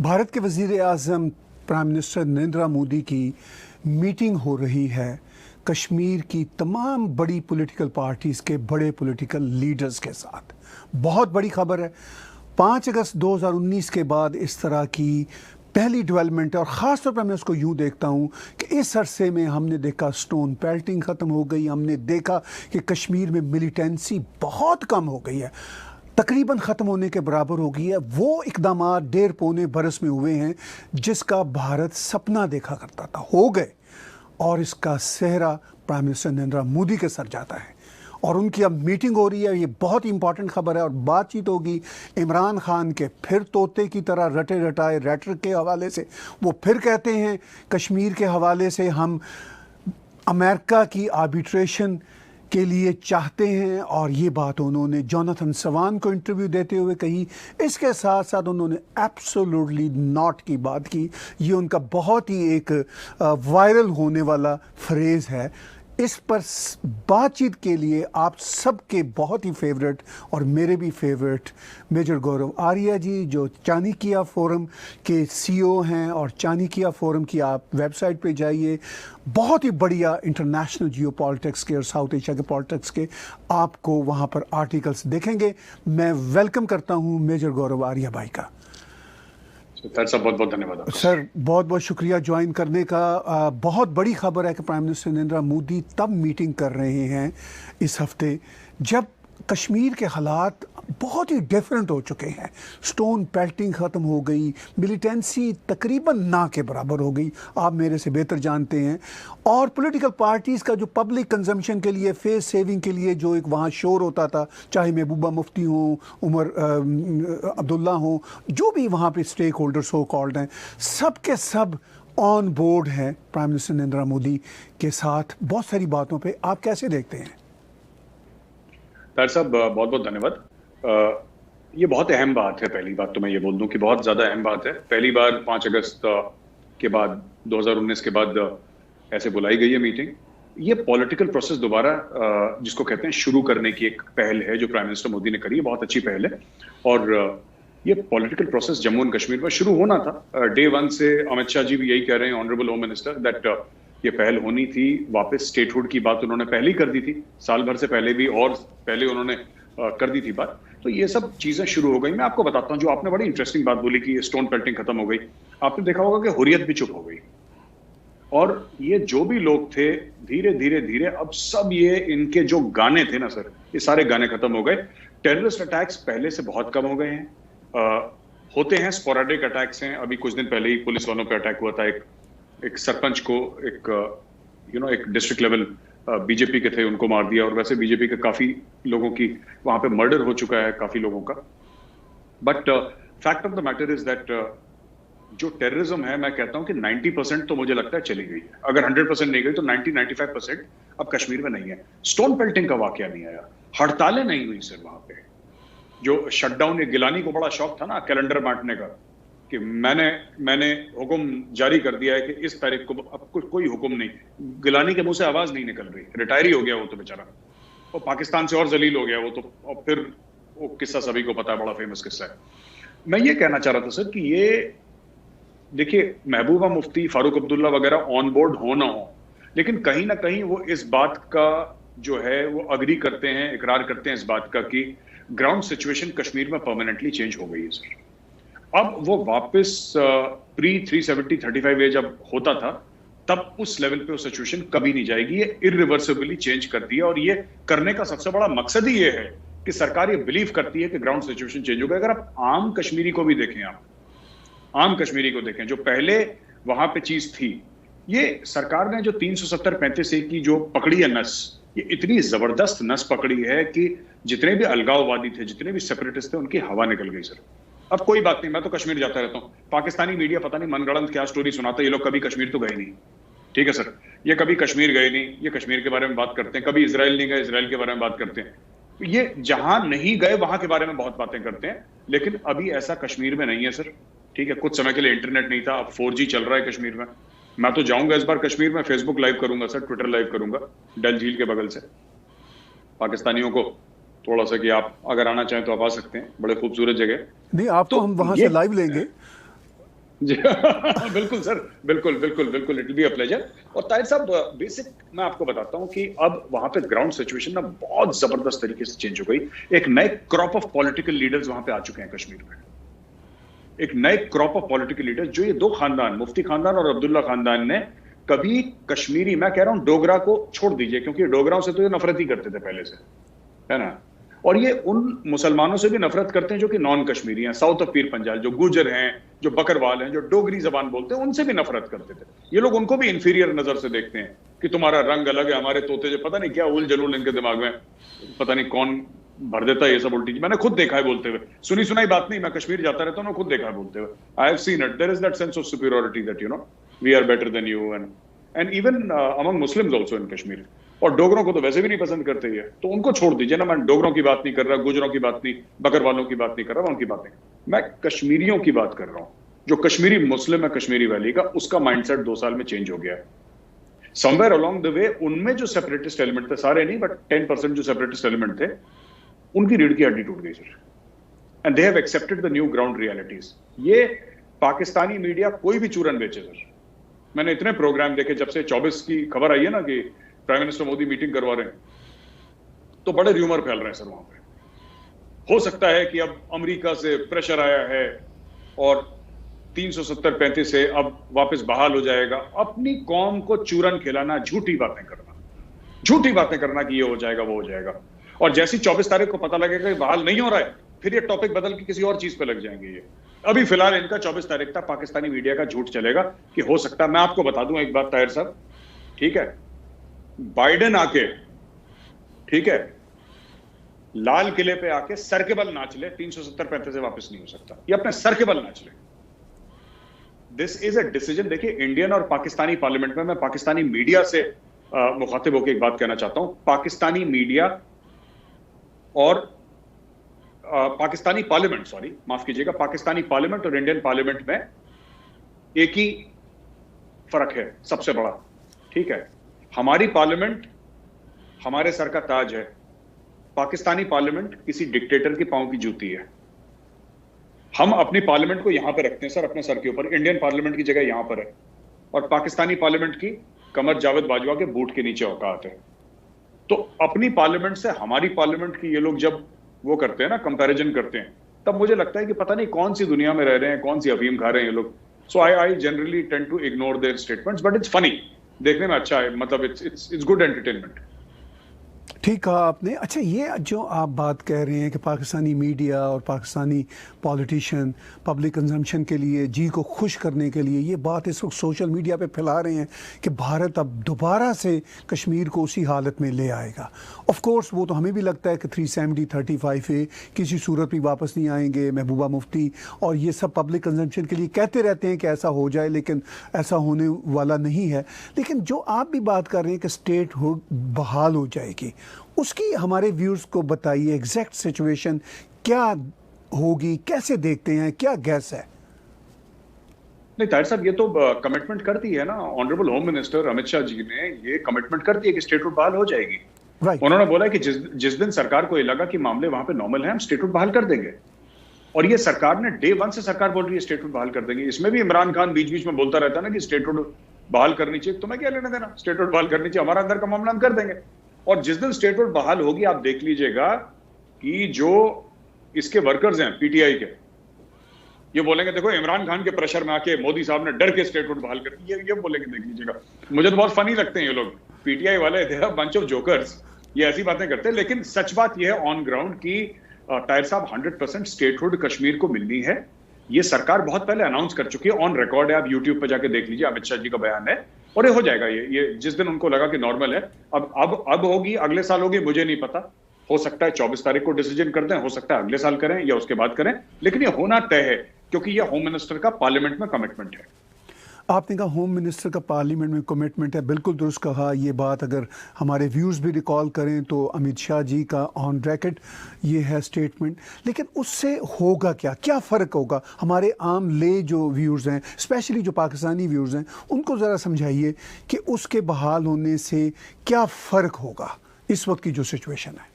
भारत के वज़ीर आज़म prime minister Narendra Modi की मीटिंग हो रही है कश्मीर की तमाम बड़ी पॉलिटिकल पार्टीज़ के बड़े पॉलिटिकल लीडर्स के साथ। बहुत बड़ी खबर है। 5 अगस्त 2019 के बाद इस तरह की पहली डेवलपमेंट है और ख़ास तौर पर मैं उसको यूँ देखता हूँ कि इस अरसे में हमने देखा स्टोन पेल्टिंग ख़त्म हो गई, हमने देखा कि कश्मीर में मिलिटेंसी बहुत कम हो गई है, तकरीबन ख़त्म होने के बराबर हो गई है। वो इक़दामात 1.5-पौने बरस में हुए हैं जिसका भारत सपना देखा करता था, हो गए, और इसका सेहरा प्राइम मिनिस्टर नरेंद्र मोदी के सर जाता है और उनकी अब मीटिंग हो रही है। ये बहुत इंपॉर्टेंट खबर है और बातचीत होगी इमरान खान के फिर तोते की तरह रटे रटाए रेटर के हवाले से। वो फिर कहते हैं कश्मीर के हवाले से हम अमेरिका की आर्बिट्रेशन के लिए चाहते हैं, और ये बात उन्होंने जोनाथन सवान को इंटरव्यू देते हुए कही। इसके साथ साथ उन्होंने एब्सोल्युटली नॉट की बात की। ये उनका बहुत ही एक वायरल होने वाला फ्रेज़ है। इस पर बातचीत के लिए आप सबके बहुत ही फेवरेट और मेरे भी फेवरेट मेजर गौरव आर्या जी, जो चाणक्य फोरम के सीईओ हैं, और चाणक्य फोरम की आप वेबसाइट पे जाइए, बहुत ही बढ़िया इंटरनेशनल जियो पॉलिटिक्स के और साउथ एशिया के पॉलिटिक्स के आपको वहाँ पर आर्टिकल्स देखेंगे। मैं वेलकम करता हूँ मेजर गौरव आर्या भाई का। सर बहुत बहुत धन्यवाद सर, बहुत बहुत शुक्रिया ज्वाइन करने का। बहुत बड़ी खबर है कि प्राइम मिनिस्टर नरेंद्र मोदी तब मीटिंग कर रहे हैं इस हफ्ते जब कश्मीर के हालात बहुत ही डिफरेंट हो चुके हैं। स्टोन पेल्टिंग ख़त्म हो गई, मिलिटेंसी तकरीबन ना के बराबर हो गई, आप मेरे से बेहतर जानते हैं, और पॉलिटिकल पार्टीज़ का जो पब्लिक कंजम्पशन के लिए, फेस सेविंग के लिए जो एक वहाँ शोर होता था, चाहे महबूबा मुफ्ती हो, उमर अब्दुल्ला हो, जो भी वहाँ पे स्टेक होल्डर्स हो कॉल्ड हैं, सब के सब ऑन बोर्ड हैं प्राइम मिनिस्टर नरेंद्र मोदी के साथ बहुत सारी बातों पर। आप कैसे देखते हैं? तार साहब बहुत बहुत धन्यवाद। ये बहुत अहम बात है। पहली बात तो मैं ये बोल दूं कि बहुत ज़्यादा अहम बात है। पहली बार 5 अगस्त के बाद 2019 के बाद ऐसे बुलाई गई है मीटिंग। ये पॉलिटिकल प्रोसेस दोबारा जिसको कहते हैं शुरू करने की एक पहल है जो प्राइम मिनिस्टर मोदी ने करी है। बहुत अच्छी पहल है और ये political process Jammu and Kashmir में शुरू होना था। डे 1 से अमित शाह जी भी यही कह रहे हैं, ऑनरेबल होम मिनिस्टर, दैट ये पहल होनी थी। वापस स्टेटहुड की बात उन्होंने पहले ही कर दी थी, साल भर से पहले भी, और पहले उन्होंने कर दी थी बात। तो ये सब चीजें शुरू हो गई। मैं आपको बताता हूँ, जो आपने बड़ी इंटरेस्टिंग बात बोली कि स्टोन पेल्टिंग खत्म हो गई, आपने देखा होगा कि हुर्रियत भी चुप हो गई, और ये जो भी लोग थे धीरे धीरे धीरे अब सब ये इनके जो गाने थे ना सर, ये सारे गाने खत्म हो गए। टेररिस्ट अटैक्स पहले से बहुत कम हो गए हैं, होते हैं, स्पोरेडिक अटैक्स हैं। अभी कुछ दिन पहले ही पुलिस वालों पर अटैक हुआ था, एक सरपंच को, एक डिस्ट्रिक्ट लेवल बीजेपी के थे, उनको मार दिया। और वैसे बीजेपी के काफी लोगों की वहां पे मर्डर हो चुका है, काफी लोगों का। But fact of the matter is that जो टेररिज्म है, मैं कहता हूं कि 90% तो मुझे लगता है चली गई है। अगर 100% नहीं गई तो 90-95% अब कश्मीर में नहीं है। स्टोन पेल्टिंग का वाकया नहीं आया, हड़तालें नहीं हुई सर वहां पे। जो शटडाउन, ये गिलानी को बड़ा शौक था ना कैलेंडर बांटने का, कि मैंने हुक्म जारी कर दिया है कि इस तारीख को, अब कोई हुक्म नहीं। गिलानी के मुंह से आवाज नहीं निकल रही, रिटायर ही हो गया वो तो बेचारा, और पाकिस्तान से और जलील हो गया वो तो। और फिर वो किस्सा सभी को पता है, बड़ा फेमस किस्सा है। मैं ये कहना चाह रहा था सर कि ये देखिए, महबूबा मुफ्ती, फारूक अब्दुल्ला वगैरह ऑन बोर्ड हो ना हो, लेकिन कहीं ना कहीं वो इस बात का जो है वो अग्री करते हैं, इकरार करते हैं इस बात का कि ग्राउंड सिचुएशन कश्मीर में परमानेंटली चेंज हो गई है सर। अब वो वापस प्री 370-35 जब होता था, तब उस लेवल पे वो सिचुएशन कभी नहीं जाएगी। ये इरिवर्सिबली चेंज कर दिया, और ये करने का सबसे बड़ा मकसद ही ये है कि सरकार ये बिलीव करती है कि ग्राउंड सिचुएशन चेंज हो गया। अगर आप आम कश्मीरी को भी देखें, आप आम कश्मीरी को देखें, जो पहले वहां पे चीज थी, ये सरकार ने जो 370-35 की जो पकड़ी है नस, ये इतनी जबरदस्त नस पकड़ी है कि जितने भी अलगाववादी थे, जितने भी सेपरेटिस्ट थे, उनकी हवा निकल गई सर। अब कोई बात नहीं, मैं तो कश्मीर जाता रहता हूँ। पाकिस्तानी मीडिया पता नहीं मनगढ़ंत क्या स्टोरी सुनाता है, ये लोग कभी कश्मीर तो गए नहीं, ठीक है सर, ये कभी कश्मीर गए नहीं, ये कश्मीर के बारे में बात करते हैं। कभी इजराइल नहीं गए, इजराइल के बारे में बात करते हैं। ये जहां नहीं गए वहां के बारे में बहुत बातें करते हैं, लेकिन अभी ऐसा कश्मीर में नहीं है सर, ठीक है। कुछ समय के लिए इंटरनेट नहीं था, अब 4G चल रहा है कश्मीर में। मैं तो जाऊंगा इस बार कश्मीर में, फेसबुक लाइव करूंगा सर, ट्विटर लाइव करूंगा, डल झील के बगल से। पाकिस्तानियों को थोड़ा सा कि आप अगर आना चाहें तो आप आ सकते हैं, बड़े खूबसूरत जगह। नहीं, आप तो हम वहां से लाइव लेंगे। जी बिल्कुल सर, बिल्कुल बिल्कुल बिल्कुल, it will be a pleasure. और ताहिर साहब, बेसिक मैं आपको बताता हूं कि अब वहां पे ग्राउंड सिचुएशन ना बहुत जबरदस्त तरीके से चेंज हो गई। एक नए क्रॉप ऑफ पॉलिटिकल लीडर्स वहां पे आ चुके हैं कश्मीर में। एक नए क्रॉप ऑफ पॉलिटिकल लीडर्स, जो ये दो खानदान, मुफ्ती खानदान और अब्दुल्ला खानदान ने कभी कश्मीरी, मैं कह रहा हूं डोगरा को छोड़ दीजिए, क्योंकि डोगराओं से तो ये नफरत ही करते थे पहले से, है ना। और ये उन मुसलमानों से भी नफरत करते हैं जो कि नॉन कश्मीरी हैं, साउथ ऑफ पीर पंजाल, जो गुजर हैं, जो बकरवाल हैं, जो डोगरी जबान बोलते हैं, उनसे भी नफरत करते थे। ये लोग उनको भी इंफीरियर नजर से देखते हैं कि तुम्हारा रंग अलग है, हमारे तोते जो, पता नहीं क्या उल जलूल इनके दिमाग में, पता नहीं कौन भर देता है ये सब उल्टी। मैंने खुद देखा है बोलते हुए, सुनी सुनाई बात नहीं, मैं कश्मीर जाता रहता हूँ, खुद देखा है बोलते हुए। I have seen it, there is that sense of superiority that we are better than you, and even among Muslims also in Kashmir. और डोगरों को तो वैसे भी नहीं पसंद करते ये, तो उनको छोड़ दीजिए ना। मैं डोगरों की बात नहीं कर रहा, गुजरों की बात नहीं, बकरवालों की बात नहीं कर रहा, उनकी बात नहीं, मैं कश्मीरियों की बात कर रहा हूं। जो कश्मीरी मुस्लिम है कश्मीरी वैली का, उसका माइंडसेट 2 साल में चेंज हो गया है। समवेयर अलोंग द वे उनमें जो सेपरेटिस्ट एलिमेंट थे, सारे नहीं बट 10% जो सेपरेटिस्ट एलिमेंट थे, उनकी रीढ़ की हड्डी टूट गई sir, and they have accepted the new ground realities. ये पाकिस्तानी मीडिया कोई भी चूरन बेचे सर। मैंने इतने प्रोग्राम देखे जब से 24 की खबर आई है ना कि प्राइम मिनिस्टर मोदी मीटिंग करवा रहे हैं, तो बड़े र्यूमर फैल रहे हैं सर वहां पे। हो सकता है कि अब अमेरिका से प्रेशर आया है और 370-35 से अब वापस बहाल हो जाएगा। अपनी कौम को चूरन खिलाना, झूठी बातें करना कि ये हो जाएगा वो हो जाएगा, और जैसी 24 तारीख को पता लगेगा कि बहाल नहीं हो रहा है, फिर ये टॉपिक बदल के किसी और चीज पे लग जाएंगे। ये अभी फिलहाल इनका 24 तारीख तक पाकिस्तानी मीडिया का झूठ चलेगा कि हो सकता है। मैं आपको बता दूं एक बात ताहिर साहब, ठीक है, बाइडेन आके, ठीक है, लाल किले पे आके सर के बल नाच ले, 370-35 से वापस नहीं हो सकता। ये अपने सर के बल नाच ले। This is a decision. देखिए, इंडियन और पाकिस्तानी पार्लियामेंट में, मैं पाकिस्तानी मीडिया से मुखातिब होकर एक बात कहना चाहता हूं। पाकिस्तानी मीडिया और पाकिस्तानी पार्लियामेंट, सॉरी माफ कीजिएगा, पाकिस्तानी पार्लियामेंट और इंडियन पार्लियामेंट में एक ही फर्क है सबसे बड़ा, ठीक है। हमारी पार्लियामेंट हमारे सर का ताज है, पाकिस्तानी पार्लियामेंट किसी डिक्टेटर की पांव की जूती है। हम अपनी पार्लियामेंट को यहां पर रखते हैं सर, अपने सर के ऊपर। इंडियन पार्लियामेंट की जगह यहां पर है, और पाकिस्तानी पार्लियामेंट की कमर जावेद बाजवा के बूट के नीचे औकात है। तो अपनी पार्लियामेंट से हमारी पार्लियामेंट की ये लोग जब वो करते हैं ना, कंपैरिजन करते हैं, तब मुझे लगता है कि पता नहीं कौन सी दुनिया में रह रहे हैं, कौन सी अफीम खा रहे हैं ये लोग। So I generally tend to ignore their statements, but it's funny, देखने में अच्छा है, मतलब इट्स गुड एंटरटेनमेंट। ठीक कहा आपने। अच्छा, ये जो आप बात कह रहे हैं कि पाकिस्तानी मीडिया और पाकिस्तानी पॉलिटिशियन पब्लिक कंजम्पशन के लिए, जी को खुश करने के लिए ये बात इस वक्त सोशल मीडिया पे फैला रहे हैं कि भारत अब दोबारा से कश्मीर को उसी हालत में ले आएगा। ऑफ कोर्स वो तो हमें भी लगता है कि 370, 35A किसी सूरत में वापस नहीं आएंगे। महबूबा मुफ्ती और ये सब पब्लिक कंजम्पशन के लिए कहते रहते हैं कि ऐसा हो जाए, लेकिन ऐसा होने वाला नहीं है। लेकिन जो आप भी बात कर रहे हैं कि स्टेट हुड बहाल हो जाएगी, उसकी हमारे व्यूअर्स को बताइए एग्जैक्ट सिचुएशन क्या होगी, कैसे देखते हैं, क्या गैस है? नहीं ताहिर साहब, ये तो कमिटमेंट कर दी है ना, honourable home minister Amit Shah ji ने ये कमिटमेंट कर दी है कि स्टेटहुड बहाल हो जाएगी। Right. उन्होंने बोला है कि जिस दिन सरकार को ये लगा कि मामले वहां पे नॉर्मल है, हम स्टेटहुड बहाल कर देंगे। और ये सरकार ने डे 1 से सरकार बोल रही है स्टेटहुड बहाल कर देंगे। इसमें भी इमरान खान बीच बीच में बोलता रहता है ना कि स्टेटहुड बहाल करनी चाहिए। तुम्हें क्या लेना देना, स्टेटहुड बहाल करनी चाहिए, हमारा अंदर का मामला हम कर देंगे। और जिस दिन स्टेटहुड बहाल होगी, आप देख लीजिएगा कि जो इसके वर्कर्स हैं पीटीआई के, ये बोलेंगे देखो इमरान खान के प्रेशर में आके मोदी साहब ने डर के स्टेटहुड बहाल कर, ये बोलेंगे, देख लीजिएगा। मुझे तो बहुत फनी लगते हैं ये लोग, पीटीआई वाले, they are bunch of jokers. ये ऐसी बातें करते हैं, लेकिन सच बात यह है ऑन ग्राउंड की ताहिर साहब 100% स्टेटहुड कश्मीर को मिलनी है। ये सरकार बहुत पहले अनाउंस कर चुकी है, ऑन रिकॉर्ड है, आप यूट्यूब पे जाके देख लीजिए, अमित शाह जी का बयान है। और ये हो जाएगा, ये जिस दिन उनको लगा कि नॉर्मल है। अब होगी, अगले साल होगी, मुझे नहीं पता। हो सकता है 24 तारीख को डिसीजन कर दें, हो सकता है अगले साल करें या उसके बाद करें, लेकिन ये होना तय है, क्योंकि ये होम मिनिस्टर का पार्लियामेंट में कमिटमेंट है। आपने कहा होम मिनिस्टर का पार्लियामेंट में कमिटमेंट है, बिल्कुल दुरुस्त कहा। ये बात अगर हमारे व्यूज़ भी रिकॉल करें तो अमित शाह जी का ऑन रैकेट ये है स्टेटमेंट। लेकिन उससे होगा क्या, क्या फ़र्क होगा? हमारे आम ले जो व्यूज़ हैं, स्पेशली जो पाकिस्तानी व्यूज़ हैं, उनको ज़रा समझाइए कि उसके बहाल होने से क्या फ़र्क होगा इस वक्त की जो सिचुएशन है।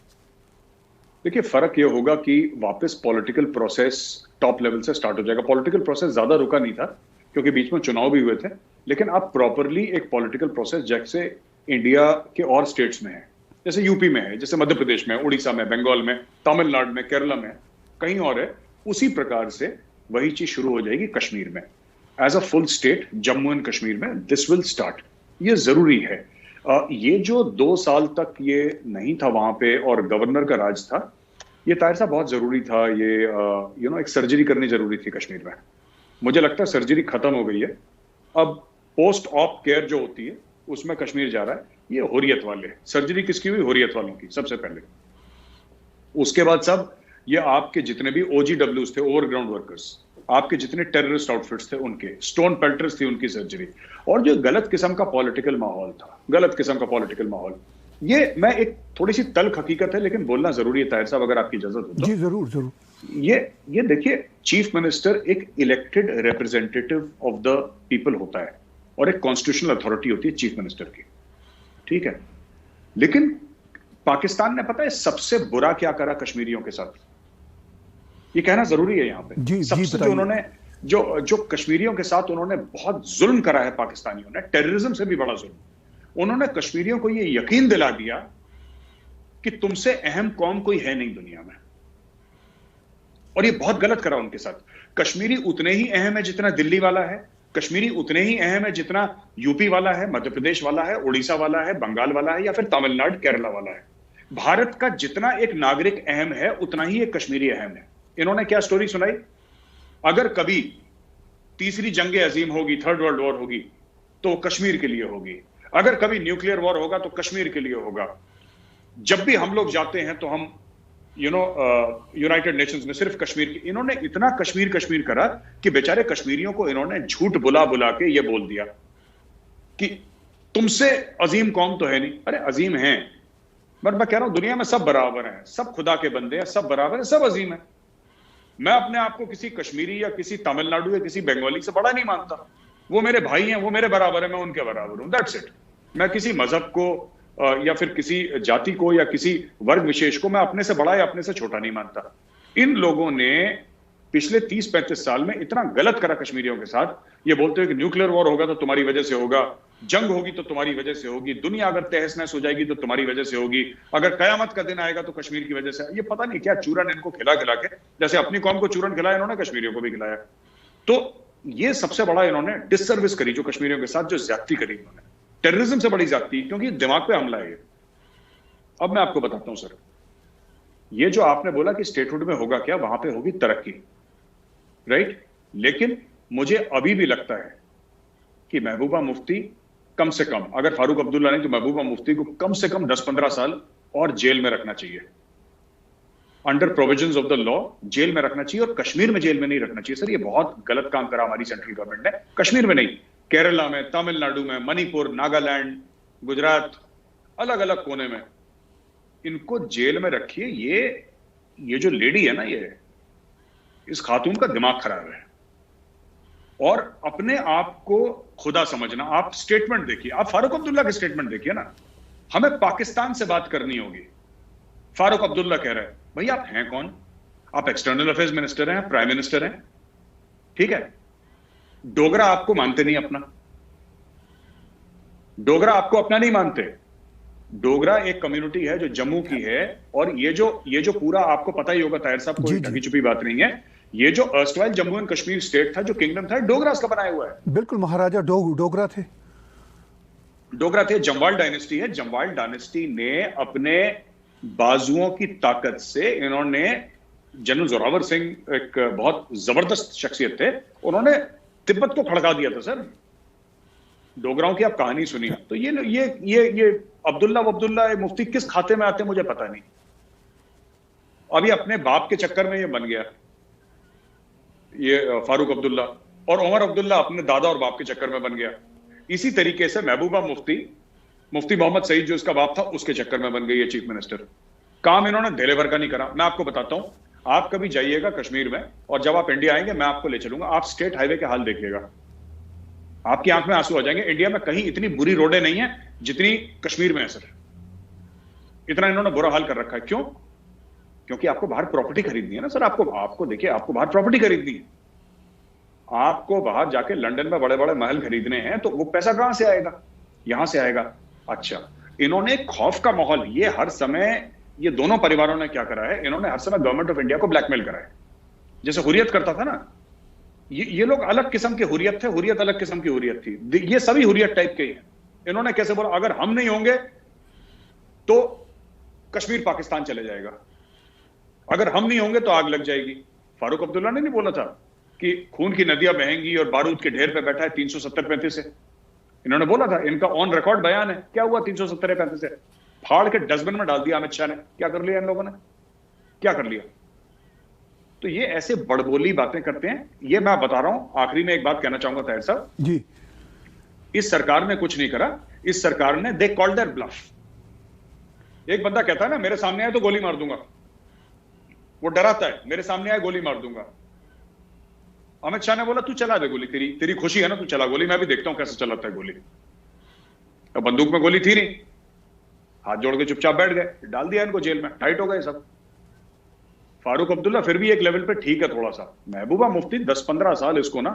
देखिए, फ़र्क ये होगा कि वापस पॉलिटिकल प्रोसेस टॉप लेवल से स्टार्ट हो जाएगा। पॉलिटिकल प्रोसेस ज़्यादा रुका नहीं था, क्योंकि बीच में चुनाव भी हुए थे, लेकिन अब प्रॉपरली एक पॉलिटिकल प्रोसेस जैसे इंडिया के और स्टेट्स में है, जैसे यूपी में है, जैसे मध्य प्रदेश में, उड़ीसा में, बंगाल में, तमिलनाडु में, केरला में, कहीं और है, उसी प्रकार से वही चीज शुरू हो जाएगी कश्मीर में as a full state. Jammu and Kashmir में दिस विल स्टार्ट। ये जरूरी है। ये जो 2 साल तक ये नहीं था वहां पे और गवर्नर का राज था, ये ताहिर साहब बहुत जरूरी था। ये एक सर्जरी करनी जरूरी थी कश्मीर में। मुझे लगता है सर्जरी खत्म हो गई है। अब पोस्ट ऑप केयर जो होती है उसमें कश्मीर जा रहा है। ये हुर्रियत वाले, सर्जरी किसकी हुई? हुर्रियत वालों की सबसे पहले। उसके बाद सब ये आपके जितने भी OGWs थे, ओवरग्राउंड वर्कर्स, आपके जितने टेररिस्ट आउटफिट्स थे उनके, स्टोन पेल्टर्स थी उनकी सर्जरी। और जो गलत किस्म का पॉलिटिकल माहौल था, गलत किस्म का पॉलिटिकल माहौल, ये मैं एक थोड़ी सी तल्ख हकीकत है लेकिन बोलना जरूरी है ताहिर साहब, अगर आपकी इजाजत हो तो। जी जरूर जरूर। ये देखिए, चीफ मिनिस्टर एक elected representative of the people होता है और एक कॉन्स्टिट्यूशनल अथॉरिटी होती है चीफ मिनिस्टर की, ठीक है। लेकिन पाकिस्तान ने पता है सबसे बुरा क्या करा कश्मीरियों के साथ? ये कहना जरूरी है यहां पे। जी, सबसे जो उन्होंने जो कश्मीरियों के साथ उन्होंने बहुत जुल्म करा है पाकिस्तानियों ने, टेररिज्म से भी बड़ा जुल्म। उन्होंने कश्मीरियों को ये यकीन दिला दिया कि तुमसे अहम कौम कोई है नहीं दुनिया में। और ये बहुत गलत करा उनके साथ। कश्मीरी उतने ही अहम है जितना दिल्ली वाला है, कश्मीरी उतने ही अहम है जितना यूपी वाला है, मध्य प्रदेश वाला है, उड़ीसा वाला है, बंगाल वाला है, या फिर तमिलनाडु केरला वाला है। भारत का जितना एक नागरिक अहम है उतना ही एक कश्मीरी अहम है। इन्होंने क्या स्टोरी सुनाई? अगर कभी तीसरी जंगे अजीम होगी, थर्ड वर्ल्ड वॉर होगी, तो कश्मीर के लिए होगी। अगर कभी न्यूक्लियर वॉर होगा तो कश्मीर के लिए होगा। जब भी हम लोग जाते हैं तो हम यूनाइटेड नेशंस में सिर्फ कश्मीर की, इन्होंने इतना कश्मीर कश्मीर करा कि बेचारे कश्मीरियों को इन्होंने झूठ बुला बुला के ये बोल दिया कि तुमसे अजीम कौम तो है नहीं। अरे अजीम है, बट मैं कह रहा हूं दुनिया में सब बराबर हैं, सब खुदा के बंदे हैं, सब बराबर हैं, सब अजीम है। मैं अपने आप को किसी कश्मीरी या किसी तमिलनाडु या किसी बंगाली से बड़ा नहीं मानता। वो मेरे भाई हैं, वो मेरे बराबर है, मैं उनके बराबर हूं, दैट्स इट। मैं किसी मजहब को या फिर किसी जाति को या किसी वर्ग विशेष को मैं अपने से बड़ा या अपने से छोटा नहीं मानता। इन लोगों ने पिछले 30-35 साल में इतना गलत करा कश्मीरियों के साथ। ये बोलते हैं कि न्यूक्लियर वॉर होगा तो तुम्हारी वजह से होगा, जंग होगी तो तुम्हारी वजह से होगी, दुनिया अगर तहस नहस हो जाएगी तो तुम्हारी वजह से होगी, अगर कयामत का दिन आएगा तो कश्मीर की वजह से। ये पता नहीं क्या चूरन इनको खिला खिला के, जैसे अपनी कौम को चूरन खिलाया इन्होंने, कश्मीरियों को भी खिलाया। तो ये सबसे बड़ा इन्होंने डिससर्विस करी जो कश्मीरियों के साथ जो ज्यादती करी इन्होंने, टेररिज्म से बड़ी ज्यादती, क्योंकि दिमाग पे हमला है। अब मैं आपको बताता हूं सर, ये जो आपने बोला कि स्टेटहुड में होगा क्या, वहां पे होगी तरक्की, राइट। लेकिन मुझे अभी भी लगता है कि महबूबा मुफ्ती कम से कम, अगर फारूक अब्दुल्ला नहीं तो महबूबा मुफ्ती को कम से कम 10-15 साल और जेल में रखना चाहिए, under provisions of the law jail में रखना चाहिए। और कश्मीर में जेल में नहीं रखना चाहिए सर, ये बहुत गलत काम करा हमारी सेंट्रल गवर्नमेंट ने। कश्मीर में नहीं, केरला में, तमिलनाडु में, मणिपुर, नागालैंड, गुजरात, अलग अलग कोने में इनको जेल में रखिए। ये जो लेडी है ना, ये इस खातून का दिमाग खराब है। और अपने आप को खुदा समझना। आप स्टेटमेंट देखिए, आप फारूक अब्दुल्ला के स्टेटमेंट देखिए ना, हमें पाकिस्तान से बात करनी होगी। फारूक अब्दुल्ला कह रहा है, भाई आप हैं कौन? आप एक्सटर्नल अफेयर्स मिनिस्टर हैं, प्राइम मिनिस्टर हैं, ठीक है। डोगरा आपको मानते नहीं अपना, डोगरा आपको अपना नहीं मानते। डोगरा एक कम्युनिटी है जो जम्मू की है। और ये जो पूरा आपको पता ही होगा ताहिर साहब, कोई ढकी छुपी बात नहीं है, ये जो erstwhile Jammu and Kashmir state था, जो किंगडम था, डोगरास का बनाया हुआ है। बिल्कुल, महाराजा डोगरा थे। जमवाल डायनेस्टी है। जमवाल डायनेस्टी ने अपने बाजुओं की ताकत से, इन्होंने, जनरल जोरावर सिंह एक बहुत जबरदस्त शख्सियत थे, उन्होंने तिब्बत को खड़का दिया था सर। डोगराओं की आप कहानी सुनिए तो ये अब्दुल्ला मुफ्ती किस खाते में आते मुझे पता नहीं। अभी अपने बाप के चक्कर में ये बन गया, ये फारूक अब्दुल्ला, और उमर अब्दुल्ला अपने दादा और बाप के चक्कर में बन गया। इसी तरीके से महबूबा मुफ्ती मोहम्मद सईद जो इसका बाप था, उसके चक्कर में बन गई है चीफ मिनिस्टर। काम इन्होंने ढेले भर का नहीं करा। मैं आपको बताता हूं, आप कभी जाइएगा कश्मीर में, और जब आप इंडिया आएंगे मैं आपको ले चलूंगा, आप स्टेट हाईवे के हाल देखिएगा, आपकी आंख में आंसू आ जाएंगे। इंडिया में कहीं इतनी बुरी रोडें नहीं है जितनी कश्मीर में है सर। इतना इन्होंने बुरा हाल कर रखा है। क्यों? क्योंकि आपको बाहर प्रॉपर्टी खरीदनी है ना सर। आपको देखिए, आपको बाहर प्रॉपर्टी खरीदनी है। आपको बाहर जाके लंदन में बड़े बड़े महल खरीदने हैं, तो वो पैसा कहां से आएगा? यहां से आएगा। अच्छा, इन्होंने खौफ का माहौल, ये हर समय, ये दोनों परिवारों ने क्या करा है, इन्होंने हर समय गवर्नमेंट ऑफ इंडिया को ब्लैकमेल करा है। जैसे हुर्रियत करता था ना, ये लोग अलग किस्म के हुर्रियत थे, हुर्रियत अलग किस्म की हुर्रियत थी, ये सभी हुर्रियत टाइप के ही हैं। इन्होंने कैसे बोला, अगर हम नहीं होंगे तो कश्मीर पाकिस्तान चले जाएगा, अगर हम नहीं होंगे तो आग लग जाएगी। फारूक अब्दुल्ला ने नहीं बोला था कि खून की नदियां बहेंगी और बारूद के ढेर पे बैठा है 370-35 से? इन्होंने बोला था, इनका ऑन रिकॉर्ड बयान है। क्या हुआ 370-35 से? फाड़ के डस्टबिन में डाल दिया अमित शाह ने। क्या कर लिया इन लोगों ने? क्या कर लिया? तो ये ऐसे बड़बोली बातें करते हैं। ये मैं बता रहा हूं, आखिरी में एक बात कहना चाहूंगा ताहिर साहब जी। इस सरकार ने कुछ नहीं करा। इस सरकार ने, दे कॉल्ड देयर ब्लफ। एक बंदा कहता है ना, मेरे सामने आए तो गोली मार दूंगा, वो डराता है, मेरे सामने आए गोली मार दूंगा। अमित शाह ने बोला, तू चला दे गोली, तेरी खुशी है ना, तू चला गोली, मैं भी देखता हूं कैसे चलाता है गोली। अब बंदूक में गोली थी नहीं, हाथ जोड़ के चुपचाप बैठ गए, डाल दिया इनको जेल में, टाइट हो गए सब। फारूक अब्दुल्ला फिर भी एक लेवल पे ठीक है थोड़ा सा। महबूबा मुफ्ती 10-15 साल इसको ना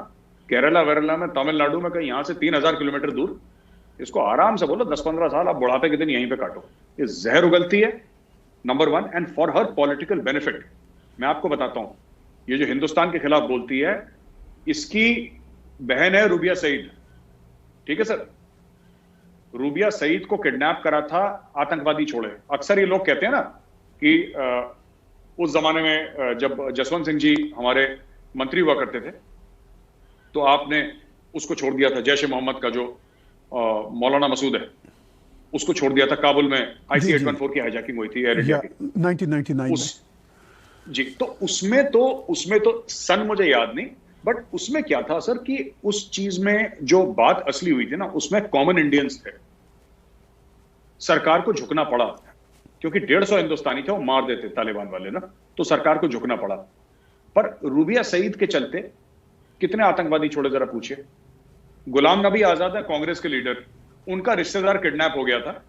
केरला वेरला में, तमिलनाडु में, कहीं यहां से 3000 किलोमीटर दूर, इसको आराम से बोलो 10-15 साल आप बुढ़ापे के दिन यहीं पे काटो। ये जहर उगलती है, number 1। And for her political benefit, मैं आपको बताता हूं, ये जो हिंदुस्तान के खिलाफ बोलती है, इसकी बहन है रूबिया सईद, ठीक है सर? रूबिया सईद को किडनैप करा था आतंकवादी छोड़े। अक्सर ये लोग कहते हैं ना कि उस जमाने में जब जसवंत सिंह जी हमारे मंत्री हुआ करते थे, तो आपने उसको छोड़ दिया था, जैश ए मोहम्मद का जो मौलाना मसूद है, उसको छोड़ दिया था काबुल में। IC 814 की हाईजैकिंग हुई थी एयर इंडिया की 1999 में। जी, तो उसमें तो सन मुझे याद नहीं, बट उसमें क्या था सर कि उस चीज में जो बात असली हुई थी ना, उसमें कॉमन इंडियंस थे। सरकार को झुकना पड़ा क्योंकि 150 हिंदुस्तानी थे, वो मार देते तालिबान वाले ना, तो सरकार को झुकना पड़ा। पर रूबिया सईद के चलते कितने आतंकवादी छोड़े, जरा पूछिए। गुलाम नबी आजाद है कांग्रेस के लीडर, उनका रिश्तेदार किडनैप हो गया था।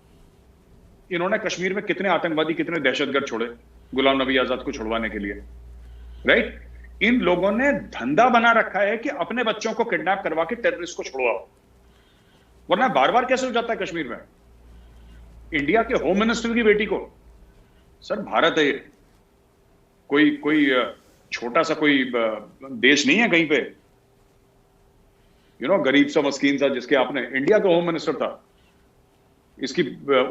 इन्होंने कश्मीर में कितने आतंकवादी, कितने दहशतगर्द छोड़े गुलाम नबी आजाद को छुड़वाने के लिए, राइट? इन लोगों ने धंधा बना रखा है कि अपने बच्चों को किडनैप करवा के टेररिस्ट को छुड़वाओ, वरना बार बार कैसे हो जाता है कश्मीर में? इंडिया के होम मिनिस्टर की बेटी को, सर भारत है ये, कोई छोटा सा कोई देश नहीं है कहीं पे, गरीब सा मस्कीन सा, जिसके आपने, इंडिया का होम मिनिस्टर था, इसकी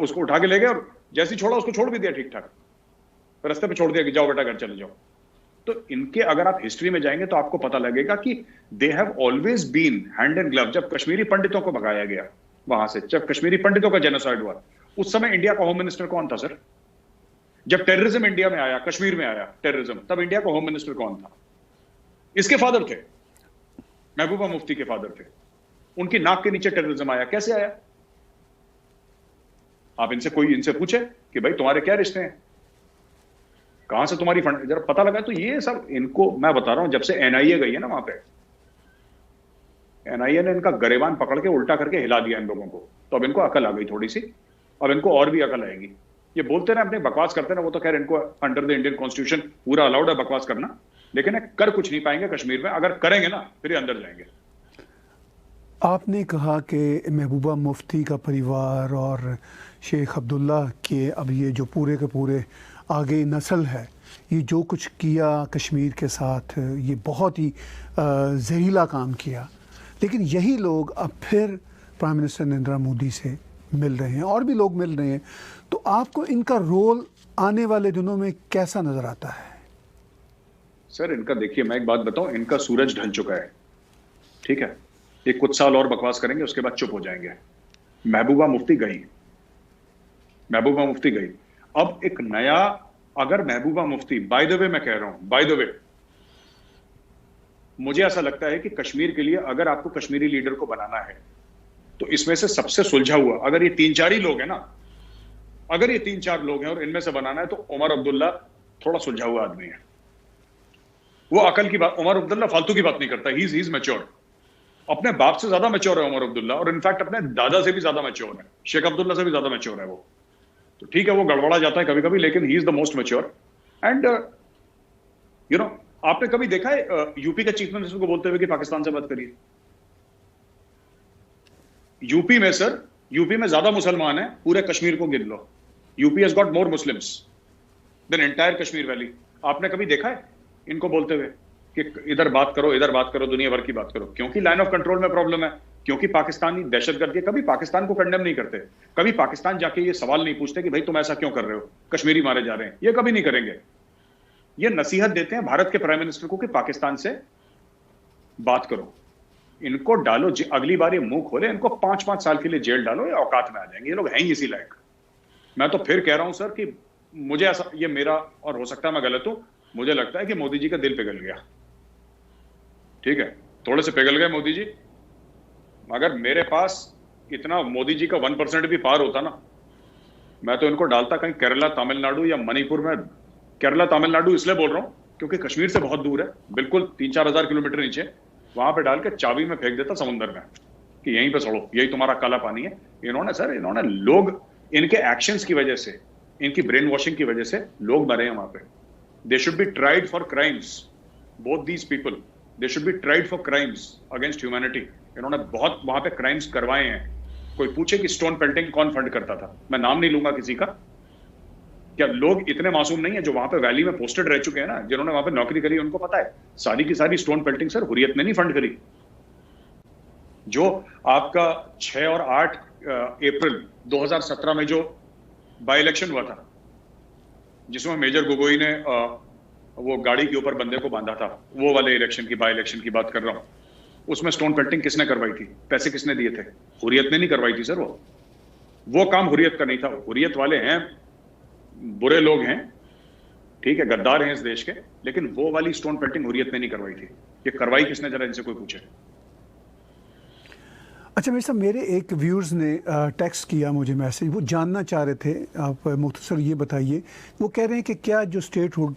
उसको उठा के ले गए और जैसे ही छोड़ा उसको छोड़ भी दिया ठीक ठाक, रास्ते पे छोड़ दिया कि जाओ बेटा घर चले जाओ। तो इनके अगर आप हिस्ट्री में जाएंगे तो आपको पता लगेगा कि they have always been hand in glove. जब कश्मीरी पंडितों को भगाया गया वहां से, जब कश्मीरी पंडितों का जेनोसाइड हुआ, उस समय इंडिया का होम मिनिस्टर कौन था सर? जब टेररिज्म इंडिया में आया, कश्मीर में आया टेररिज्म, तब इंडिया का होम मिनिस्टर कौन था? इसके फादर थे, महबूबा मुफ्ती के फादर थे। उनकी नाक के नीचे टेररिज्म आया, कैसे आया? आप इनसे पूछे कि भाई तुम्हारे क्या रिश्ते हैं, कहां से तुम्हारी फंड, जरा पता लगा। तो ये सब इनको मैं बता रहा हूं, जब से NIA गई है ना वहां पे, NIA ने इनका गरेबान पकड़ के उल्टा करके हिला दिया इन लोगों को, तो अब इनको अकल आ गई थोड़ी सी, अब इनको और भी अकल आएगी। ये बोलते ना अपने बकवास करते ना, वो तो खैर इनको अंडर द इंडियन कॉन्स्टिट्यूशन पूरा अलाउड है बकवास करना, लेकिन कर कुछ नहीं पाएंगे कश्मीर में। अगर करेंगे ना फिर अंदर जाएंगे। आपने कहा कि महबूबा मुफ्ती का परिवार और शेख अब्दुल्ला के, अब ये जो पूरे के पूरे आगे नस्ल है, ये जो कुछ किया कश्मीर के साथ, ये बहुत ही जहरीला काम किया। लेकिन यही लोग अब फिर प्राइम मिनिस्टर नरेंद्र मोदी से मिल रहे हैं, और भी लोग मिल रहे हैं। तो आपको इनका रोल आने वाले दिनों में कैसा नजर आता है? सर इनका देखिए, मैं एक बात बताऊं, इनका सूरज ढल चुका है, ठीक है? ये कुछ साल और बकवास करेंगे, उसके बाद चुप हो जाएंगे। महबूबा मुफ्ती गई, महबूबा मुफ्ती गई। अब एक नया, अगर Mehbooba Mufti, by the way मैं कह रहा हूं, बाय द वे, मुझे ऐसा लगता है कि कश्मीर के लिए अगर आपको कश्मीरी लीडर को बनाना है तो इसमें से सबसे सुलझा हुआ, अगर ये 3-4 ही लोग हैं ना, अगर ये 3-4 लोग हैं और इनमें से बनाना है, तो उमर अब्दुल्ला थोड़ा सुलझा हुआ आदमी है। वो अकल की बात, उमर अब्दुल्ला फालतू की बात नहीं करता, ही इज मैच्योर। अपने बाप से ज्यादा मैच्योर है उमर अब्दुल्ला, और इनफैक्ट अपने दादा से भी ज्यादा मैच्योर है, शेख अब्दुल्ला से भी ज्यादा मैच्योर है वो। तो ठीक है वो गड़बड़ा जाता है कभी कभी, लेकिन he is the most mature. And आपने कभी देखा है यूपी के चीफ मिनिस्टर को बोलते हुए कि पाकिस्तान से बात करिए? यूपी में सर, यूपी में ज्यादा मुसलमान है, पूरे कश्मीर को गिन लो। UP has got more Muslims than entire Kashmir valley. आपने कभी देखा है इनको बोलते हुए कि इधर बात करो, इधर बात करो, दुनिया भर की बात करो? क्योंकि लाइन ऑफ कंट्रोल में प्रॉब्लम है, क्योंकि पाकिस्तानी दहशतगर्द के कभी पाकिस्तान को कंडेम नहीं करते, कभी पाकिस्तान जाके ये सवाल नहीं पूछते कि भाई तुम ऐसा क्यों कर रहे हो, कश्मीरी मारे जा रहे हैं, ये कभी नहीं करेंगे। ये नसीहत देते हैं भारत के प्राइम मिनिस्टर को कि पाकिस्तान से बात करो, इनको डालो, अगली बार ये मुंह खोले इनको 5-5 साल के लिए जेल डालो, ये औकात में आ जाएंगे, ये लोग हैं ही इसी लायक। मैं तो फिर कह रहा हूं सर कि मुझे ऐसा, ये मेरा, और हो सकता है मैं गलत हूं, मुझे लगता है कि मोदी जी का दिल पिघल गया। ठीक है, थोड़े से पिघल गए मोदी जी। अगर मेरे पास इतना मोदी जी का 1% भी पार होता ना, मैं तो इनको डालता कहीं केरला तमिलनाडु या मणिपुर में। केरला तमिलनाडु इसलिए बोल रहा हूं क्योंकि कश्मीर से बहुत दूर है, बिल्कुल 3-4 हजार किलोमीटर नीचे, वहां पे डाल के चाबी में फेंक देता समुद्र में कि यहीं पे सड़ो, यही तुम्हारा काला पानी है। इन्होंने सर, इन्होंने लोग, इनके एक्शंस की वजह से, इनकी ब्रेन वॉशिंग की वजह से लोग मरे हैं वहां पे। They should be tried for crimes, both these people, they should be tried for crimes against humanity. इन्होंने बहुत वहां पे क्राइम्स करवाए हैं। कोई पूछे कि स्टोन पेल्टिंग कौन फंड करता था, मैं नाम नहीं लूंगा किसी का। क्या लोग इतने मासूम नहीं है जो वहां पे वैली में पोस्टेड रह चुके हैं ना, जिन्होंने वहां पे नौकरी करी, उनको पता है सारी की सारी स्टोन पेल्टिंग सर हुर्रियत ने नहीं फंड करी। जो आपका 6 और 8 अप्रैल 2017 में जो बाई इलेक्शन हुआ था, जिसमें मेजर गोगोई ने वो गाड़ी के ऊपर बंदे को बांधा था, वो वाले इलेक्शन की, बाई इलेक्शन की बात कर रहा हूं, उसमें स्टोन पेल्टिंग किसने करवाई थी? पैसे किसने दिए थे? हुर्रियत ने नहीं करवाई थी सर। वो काम हुर्रियत का नहीं था। हुर्रियत वाले हैं, बुरे लोग हैं, ठीक है, गद्दार हैं इस देश के, लेकिन वो वाली स्टोन पेल्टिंग हुर्रियत ने नहीं करवाई थी। ये करवाई किसने, जरा इनसे कोई पूछे। अच्छा मेरे साहब, मेरे एक व्यूअर्स ने टेक्स्ट किया मुझे मैसेज, वो जानना चाह रहे थे, आप मुख्तसर ये बताइए। वो कह रहे हैं कि क्या जो स्टेटहुड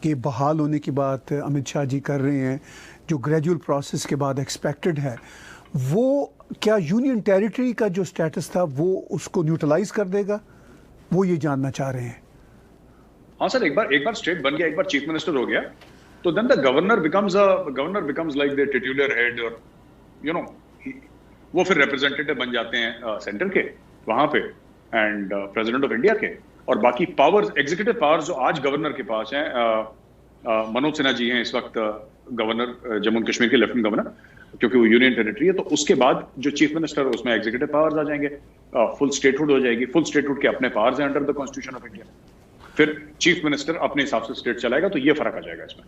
के बहाल होने की बात अमित शाह जी कर रहे हैं, जो ग्रेजुअल प्रोसेस के बाद एक्सपेक्टेड है, वो क्या यूनियन टेरिटरी का जो स्टेटस था वो उसको न्यूट्रलाइज कर देगा? वो ये जानना चाह रहे हैं। हाँ सर, एक बार स्टेट बन गया, एक बार चीफ मिनिस्टर हो गया, तो then the governor becomes like the titular head, और यू नो, वो फिर रिप्रेजेंटेटिव बन जाते हैं सेंटर के वहां पे, एंड प्रेसिडेंट ऑफ इंडिया के। और बाकी पावर्स, एग्जीक्यूटिव पावर्स जो आज गवर्नर के पास हैं, मनोज सिन्हा जी हैं इस वक्त गवर्नर जम्मू कश्मीर के, लेफ्टिनेंट गवर्नर, क्योंकि वो यूनियन टेरिटरी है। तो उसके बाद जो चीफ मिनिस्टर है उसमें एग्जीक्यूटिव पावर्स आ जाएंगे, फुल स्टेटहुड हो जाएगी। फुल स्टेटहुड के अपने पावर्स हैं under the constitution of India. फिर चीफ मिनिस्टर अपने हिसाब से स्टेट चलाएगा, तो ये फर्क आ जाएगा इसमें।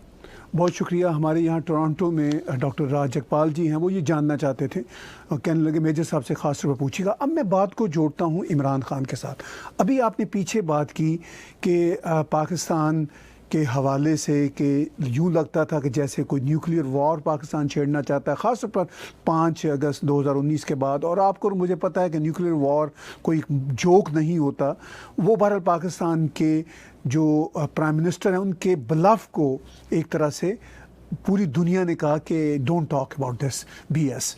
बहुत शुक्रिया। हमारे यहाँ टोरंटो में डॉक्टर राज जगपाल जी हैं, वो ये जानना चाहते थे और कहने लगे मेजर साहब से ख़ास तौर पर पूछिएगा। अब मैं बात को जोड़ता हूँ इमरान खान के साथ। अभी आपने पीछे बात की कि पाकिस्तान के हवाले से कि यूँ लगता था कि जैसे कोई न्यूक्लियर वॉर पाकिस्तान छेड़ना चाहता है, ख़ास तौर पर 5 अगस्त 2019 के बाद। और आपको और मुझे पता है कि न्यूक्लियर वॉर कोई जोक नहीं होता। वो बहरहाल पाकिस्तान के जो प्राइम मिनिस्टर हैं उनके ब्लफ को एक तरह से पूरी दुनिया ने कहा कि don't talk about this BS।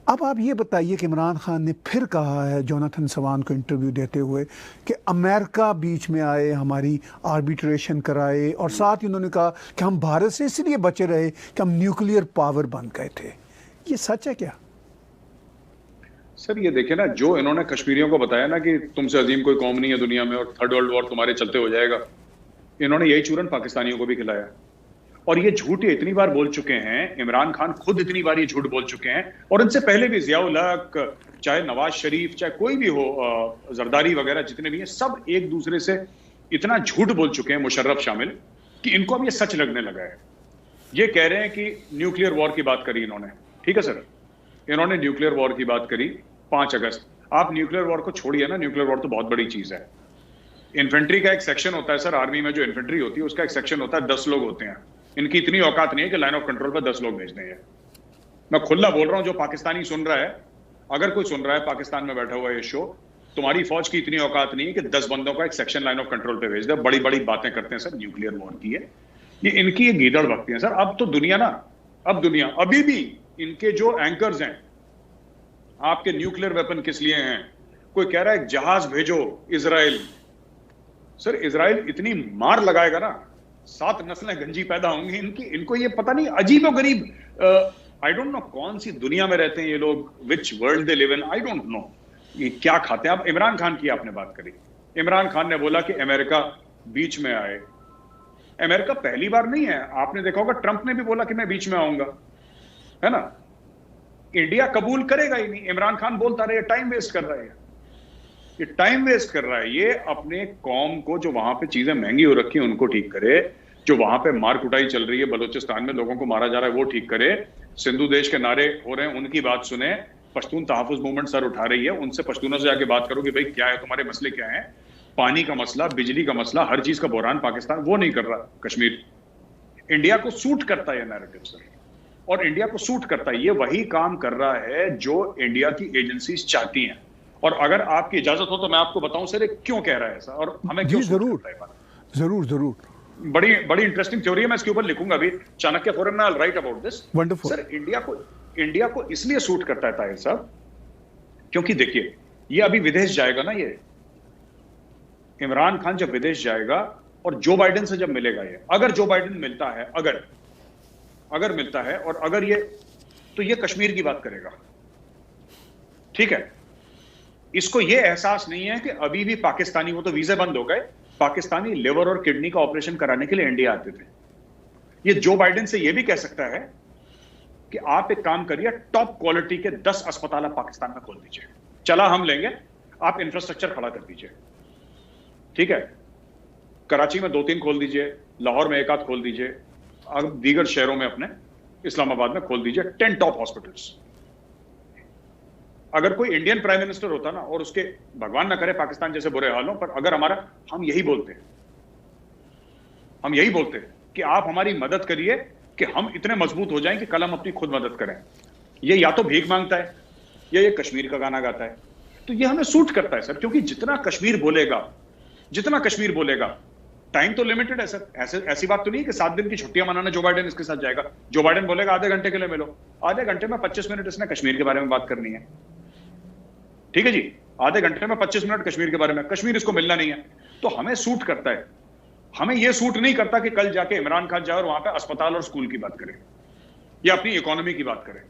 अब आप ये बताइए कि इमरान खान ने फिर कहा है जोनाथन सवान को इंटरव्यू देते हुए कि अमेरिका बीच में आए, हमारी आर्बिट्रेशन कराए, और साथ ही उन्होंने कहा कि हम भारत से इसलिए बचे रहे कि हम न्यूक्लियर पावर बन गए थे। ये सच है क्या? सर ये देखिए ना, जो इन्होंने कश्मीरियों को बताया ना कि तुमसे अजीम कोई कौम नहीं है दुनिया में और थर्ड वर्ल्ड वॉर तुम्हारे चलते हो जाएगा, इन्होंने यही चूरन पाकिस्तानियों को भी खिलाया। और ये झूठ ये इतनी बार बोल चुके हैं, इमरान खान खुद इतनी बार ये झूठ बोल चुके हैं, और इनसे पहले भी ज़ियाउल हक, चाहे नवाज शरीफ, चाहे कोई भी हो, जरदारी वगैरह जितने भी हैं, सब एक दूसरे से इतना झूठ बोल चुके हैं, मुशर्रफ शामिल, कि इनको अब ये सच लगने लगा है। ये कह रहे हैं कि न्यूक्लियर वॉर की बात करी इन्होंने, ठीक है सर, इन्होंने न्यूक्लियर वॉर की बात करी 5 अगस्त। आप न्यूक्लियर वॉर को छोड़िए ना, न्यूक्लियर वॉर तो बहुत बड़ी चीज है। इन्फेंट्री का एक सेक्शन होता है सर, आर्मी में जो इन्फेंट्री होती है उसका एक सेक्शन होता है, 10 लोग होते हैं। इनकी इतनी औकात नहीं है कि लाइन ऑफ कंट्रोल पर 10 लोग भेजने हैं। मैं खुला बोल रहा हूं, जो पाकिस्तानी सुन रहा है, अगर कोई सुन रहा है पाकिस्तान में बैठा हुआ ये शो, तुम्हारी फौज की इतनी औकात नहीं है कि 10 बंदों का एक सेक्शन लाइन ऑफ कंट्रोल पे भेज दे। बड़ी बड़ी बातें करते हैं सर, न्यूक्लियर वॉर की है ये, इनकी ये गीदड़ भक्ति है सर। अब तो दुनिया ना, अब दुनिया अभी भी इनके जो एंकर्स हैं, आपके न्यूक्लियर वेपन किस लिए हैं, कोई कह रहा है एक जहाज भेजो इजराइल। सर इजराइल इतनी मार लगाएगा ना 7 नस्लें गंजी पैदा होंगी इनकी, इनको ये पता नहीं, अजीब और गरीब, आई डोंट नो कौन सी दुनिया में रहते हैं ये लोग, विच world they live in, I don't know ये क्या खाते हैं। अब इमरान खान की आपने बात करी, इमरान खान ने बोला कि अमेरिका बीच में आए। अमेरिका पहली बार नहीं है, आपने देखा होगा ट्रंप ने भी बोला कि मैं बीच में आऊंगा, है ना। इंडिया कबूल करेगा ही नहीं, इमरान खान बोलता रहे, टाइम वेस्ट कर रहा है, ये टाइम वेस्ट कर रहा है। ये अपने कौम को, जो वहां पे चीजें महंगी हो रखी है उनको ठीक करे, जो वहां पे मार कुटाई चल रही है, बलूचिस्तान में लोगों को मारा जा रहा है वो ठीक करे, सिंधु देश के नारे हो रहे हैं उनकी बात सुने, पश्तून तहफ़्फ़ुज़ मूवमेंट सर उठा रही है, उनसे पश्तूनों से जाके बात करो कि भाई क्या है तुम्हारे मसले, क्या है, पानी का मसला, बिजली का मसला, हर चीज का बहरान पाकिस्तान वो नहीं कर रहा। कश्मीर इंडिया को सूट करता है ये नैरेटिव सर, और इंडिया को सूट करता है, ये वही काम कर रहा है जो इंडिया की एजेंसीज चाहती हैं। और अगर आपकी इजाजत हो तो मैं आपको बताऊं सर क्यों कह रहा है ऐसा और हमें क्यों सूट करता है। जरूर जरूर, बड़ी बड़ी इंटरेस्टिंग थ्योरी है, मैं इसके ऊपर लिखूंगा अभी चाणक्य फोरम में, I will write about this. Wonderful sir, India को इसलिए सूट करता है ताहिर साहब, क्योंकि देखिए ये अभी विदेश जाएगा ना, ये इमरान खान जब विदेश जाएगा और जो बाइडेन से जब मिलेगा, ये अगर जो बाइडेन मिलता है, अगर मिलता है, और अगर ये, तो ये कश्मीर की बात करेगा, ठीक है। इसको ये एहसास नहीं है कि अभी भी पाकिस्तानी, वो तो वीजे बंद हो गए, पाकिस्तानी लिवर और किडनी का ऑपरेशन कराने के लिए इंडिया आते थे। ये जो बाइडेन से ये भी कह सकता है कि आप एक काम करिए, टॉप क्वालिटी के 10 अस्पताल आप पाकिस्तान में खोल दीजिए, चला हम लेंगे, आप इंफ्रास्ट्रक्चर खड़ा कर दीजिए, ठीक है। कराची में 2-3 खोल दीजिए, लाहौर में 1-8 खोल दीजिए, अब दीगर शहरों में अपने इस्लामाबाद में खोल दीजिए 10 टॉप हॉस्पिटल्स। अगर कोई इंडियन प्राइम मिनिस्टर होता ना, और उसके भगवान ना करे पाकिस्तान जैसे बुरे हालों पर, अगर हमारा, हम यही बोलते कि आप हमारी मदद करिए कि हम इतने मजबूत हो जाएं कि कल हम अपनी खुद मदद करें। ये या तो भीख मांगता है या ये कश्मीर का गाना गाता है, तो ये हमें सूट करता है सर, क्योंकि जितना कश्मीर बोलेगा, टाइम तो लिमिटेड है सर। ऐसी बात तो नहीं है कि 7 दिन की छुट्टियां मनाने जो बाइडेन इसके साथ जाएगा। जो बाइडेन बोलेगा आधे घंटे के लिए मिलो, आधे घंटे में 25 मिनट इसने कश्मीर के बारे में बात करनी है, ठीक है जी। आधे घंटे में 25 मिनट कश्मीर के बारे में, कश्मीर इसको मिलना नहीं है, तो हमें सूट करता है। हमें यह सूट नहीं करता कि कल जाके इमरान खान जाए और वहां पे अस्पताल और स्कूल की बात करे या अपनी इकोनॉमी की बात करे,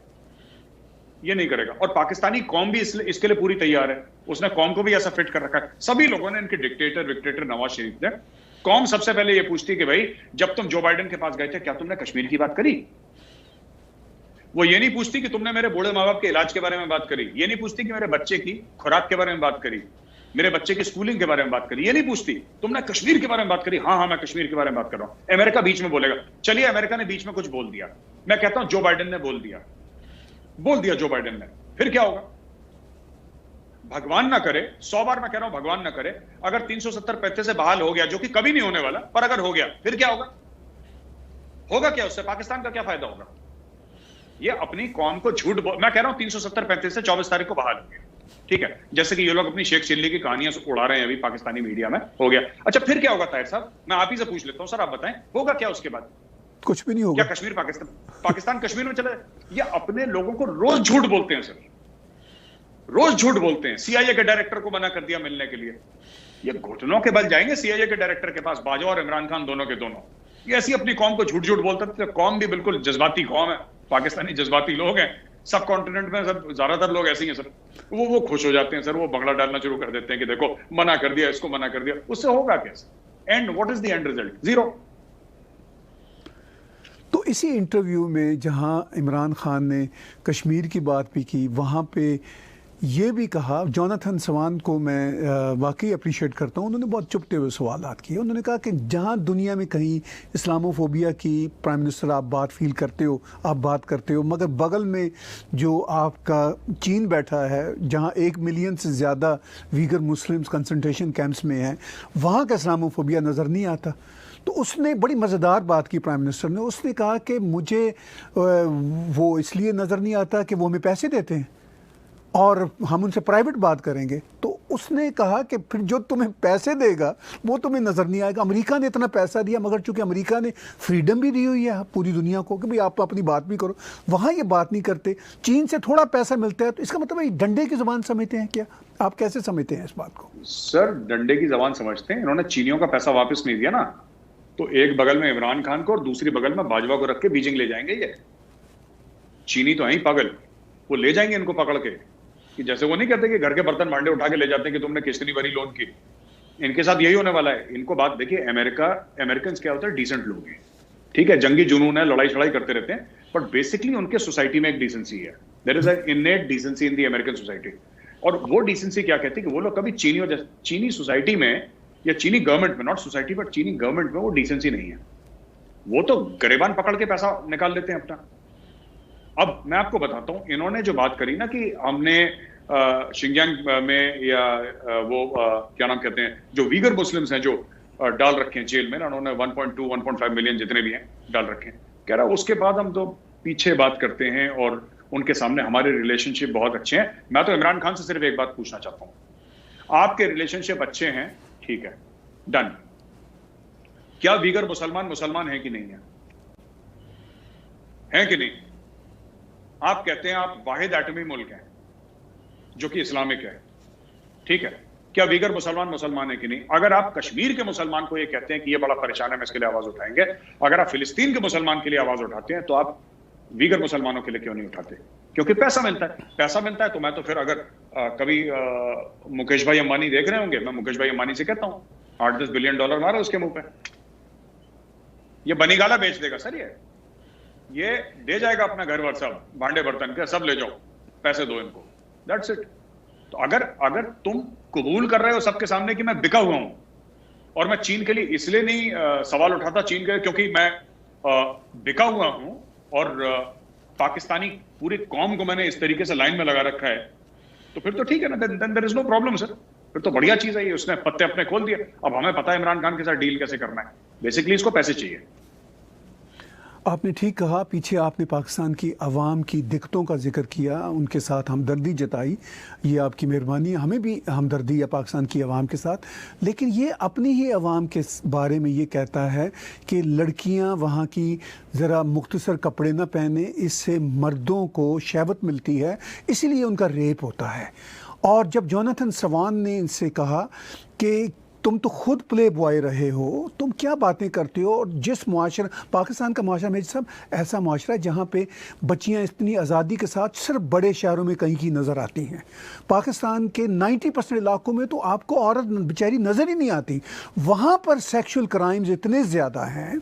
ये नहीं करेगा। और पाकिस्तानी कौम भी इसके लिए पूरी तैयार है, उसने कौम को भी ऐसा फिट कर रखा है। सभी लोगों ने, इनके डिक्टेटर नवाज शरीफ ने, कौम सबसे पहले ये पूछती है कि भाई जब तुम जो बाइडेन के पास गए थे क्या तुमने कश्मीर की बात करी? वो ये नहीं पूछती कि तुमने मेरे बूढ़े माँ बाप के इलाज के बारे में बात करी, ये नहीं पूछती कि मेरे बच्चे की खुराक के बारे में बात करी, मेरे बच्चे की स्कूलिंग के बारे में बात करी, ये नहीं पूछती तुमने कश्मीर के बारे में बात करी। हाँ, मैं कश्मीर के बारे में बात कर रहा हूं। अमेरिका बीच में बोलेगा, चलिए अमेरिका ने बीच में कुछ बोल दिया, मैं कहता हूं जो बाइडेन ने बोल दिया जो बाइडेन ने, फिर क्या होगा? भगवान ना करे, 100 बार मैं कह रहा हूं भगवान ना करे, अगर 370 पैसे से बहाल हो गया, जो कि कभी नहीं होने वाला, पर अगर हो गया फिर क्या होगा क्या उससे पाकिस्तान का क्या फायदा होगा? ये अपनी कौम को झूठ मैं कह रहा हूं 370-35 से 24 तारीख को बहाल हो गया, ठीक है। जैसे कि ये लोग अपनी शेख चिल्ली की कहानियां उड़ा रहे हैं अभी पाकिस्तानी मीडिया में, हो गया। अच्छा फिर क्या होगा ताहिर साहब? मैं आप ही से पूछ लेता हूं सर, आप बताएं होगा क्या उसके बाद? कुछ भी नहीं होगा। क्या कश्मीर पाकिस्तान कश्मीर में चले? ये अपने लोगों को रोज झूठ बोलते हैं सर, रोज झूठ बोलते हैं। सीआईए के डायरेक्टर को मना कर दिया मिलने के लिए, ये घुटनों के बल जाएंगे सीआईए के डायरेक्टर के पास, बाजवा और इमरान खान दोनों के दोनों। ये ऐसी अपनी कौम को झूठ बोलते थे। कौम भी बिल्कुल जज्बाती कौम है, पाकिस्तानी जज्बाती लोग हैं, सब कॉन्टिनेंट में सब ज्यादातर लोग ऐसे ही हैं सर। वो खुश हो जाते हैं सर, वो बंगला डालना शुरू कर देते हैं कि देखो मना कर दिया, इसको मना कर दिया, उससे होगा कैसे? And what is the end result? 0। तो इसी इंटरव्यू में जहां इमरान खान ने कश्मीर की बात भी की, वहां पे ये भी कहा, जोनाथन सवान को मैं वाकई अप्रिशिएट करता हूँ, उन्होंने बहुत चुपते हुए सवालात किए। उन्होंने कहा कि जहाँ दुनिया में कहीं इस्लामोफोबिया की प्राइम मिनिस्टर आप बात फील करते हो, आप बात करते हो, मगर बगल में जो आपका चीन बैठा है, जहाँ 1 मिलियन से ज़्यादा वीगर मुस्लिम्स कंसंट्रेशन कैंप्स में हैं, वहाँ का इस्लामोफोबिया नज़र नहीं आता। तो उसने बड़ी मज़ेदार बात की प्राइम मिनिस्टर ने, उसने कहा कि मुझे वो इसलिए नज़र नहीं आता कि वो हमें पैसे देते हैं और हम उनसे प्राइवेट बात करेंगे। तो उसने कहा कि फिर जो तुम्हें पैसे देगा वो तुम्हें नज़र नहीं आएगा। अमेरिका ने इतना पैसा दिया, मगर चूंकि अमेरिका ने फ्रीडम भी दी हुई है पूरी दुनिया को कि भाई आप अपनी बात भी करो, वहाँ ये बात नहीं करते। चीन से थोड़ा पैसा मिलता है, तो इसका मतलब है डंडे की ज़ुबान समझते हैं क्या? आप कैसे समझते हैं इस बात को? सर डंडे की ज़ुबान समझते हैं, इन्होंने चीनियों का पैसा वापस नहीं दिया ना, तो एक बगल में इमरान खान को और दूसरी बगल में बाजवा को रख के बीजिंग ले जाएंगे। ये चीनी तो है ही पागल, वो ले जाएंगे इनको पकड़ के, कि जैसे वो नहीं कहते कि घर के बर्तन भांडे उठा के ले जाते हैं कि तुमने किश्त नहीं भरी लोन की, इनके साथ यही होने वाला है। इनको बात देखिए, अमेरिकन क्या होता है, डिसेंट लोग हैं, ठीक है, जंगी जुनून है, लड़ाई छड़ाई करते रहते हैं, बट बेसिकली उनके सोसाइटी में एक डिसेंसी है। There is an innate decency in the American society. और वो डिसेंसी क्या कहती है कि वो लोग कभी चीनी सोसाइटी में या चीनी गवर्नमेंट में, नॉट सोसाइटी बट चीनी गवर्नमेंट में, वो डिसेंसी नहीं है। वो तो गरेबान पकड़ के पैसा निकाल लेते हैं अपना। अब मैं आपको बताता हूं, इन्होंने जो बात करी ना कि हमने शिंजियांग में या वो क्या नाम कहते हैं, जो वीगर मुस्लिम्स हैं जो डाल रखे हैं जेल में ना, उन्होंने 1.2 1.5 मिलियन जितने भी हैं डाल रखे हैं, कह रहा उसके बाद हम तो पीछे बात करते हैं और उनके सामने हमारे रिलेशनशिप बहुत अच्छे हैं। मैं तो इमरान खान से सिर्फ एक बात पूछना चाहता हूं, आपके रिलेशनशिप अच्छे हैं, ठीक है, डन, क्या वीगर मुसलमान है कि नहीं है कि नहीं? आप कहते हैं आप वाहिद एटमी मुल्क हैं जो कि इस्लामिक है, ठीक है, क्या वीगर मुसलमान है कि नहीं? अगर आप कश्मीर के मुसलमान को ये कहते हैं कि ये बड़ा परेशान है, मैं इसके लिए आवाज उठाएंगे, अगर आप फिलिस्तीन के मुसलमान के लिए आवाज उठाते हैं, तो आप वीगर मुसलमानों के लिए क्यों नहीं उठाते? क्योंकि पैसा मिलता है। तो मैं तो फिर अगर कभी मुकेश भाई अंबानी देख रहे होंगे, मैं मुकेश भाई अंबानी से कहता हूं, $8-10 बिलियन मारा उसके मुंह पे, ये बनीगाला बेच देगा सर, ये दे जाएगा अपना घर वर, सब भांडे बर्तन के सब ले जाओ, पैसे दो इनको, दैट्स इट। तो अगर तुम कबूल कर रहे हो सबके सामने कि मैं बिका हुआ हूं, और मैं चीन के लिए इसलिए नहीं सवाल उठाता चीन के, क्योंकि मैं बिका हुआ हूं और पाकिस्तानी पूरी कौम को मैंने इस तरीके से लाइन में लगा रखा है, तो फिर तो ठीक है ना, then there is no problem sir, फिर तो बढ़िया चीज है ये, उसने पत्ते अपने खोल दिए। अब हमें पता है इमरान खान के साथ डील कैसे करना है, बेसिकली इसको पैसे चाहिए। आपने ठीक कहा, पीछे आपने पाकिस्तान की आवाम की दिक्कतों का जिक्र किया, उनके साथ हमदर्दी जताई, ये आपकी मेहरबानी, हमें भी हमदर्दी है पाकिस्तान की आवाम के साथ। लेकिन ये अपनी ही आवाम के बारे में ये कहता है कि लड़कियां वहाँ की ज़रा मुख्तसर कपड़े ना पहने, इससे मर्दों को शहवत मिलती है, इसीलिए उनका रेप होता है। और जब जोनाथन सवान ने इनसे कहा कि तुम तो खुद प्ले बॉय रहे हो, तुम क्या बातें करते हो, और जिस मुआशरा, पाकिस्तान का मुआशरा में सब ऐसा मुआशरा है जहाँ पे बच्चियाँ इतनी आज़ादी के साथ सिर्फ बड़े शहरों में कहीं की नज़र आती हैं। पाकिस्तान के 90% इलाकों में तो आपको औरत बेचारी नज़र ही नहीं आती। वहाँ पर सेक्सुअल क्राइम्स इतने ज़्यादा हैं,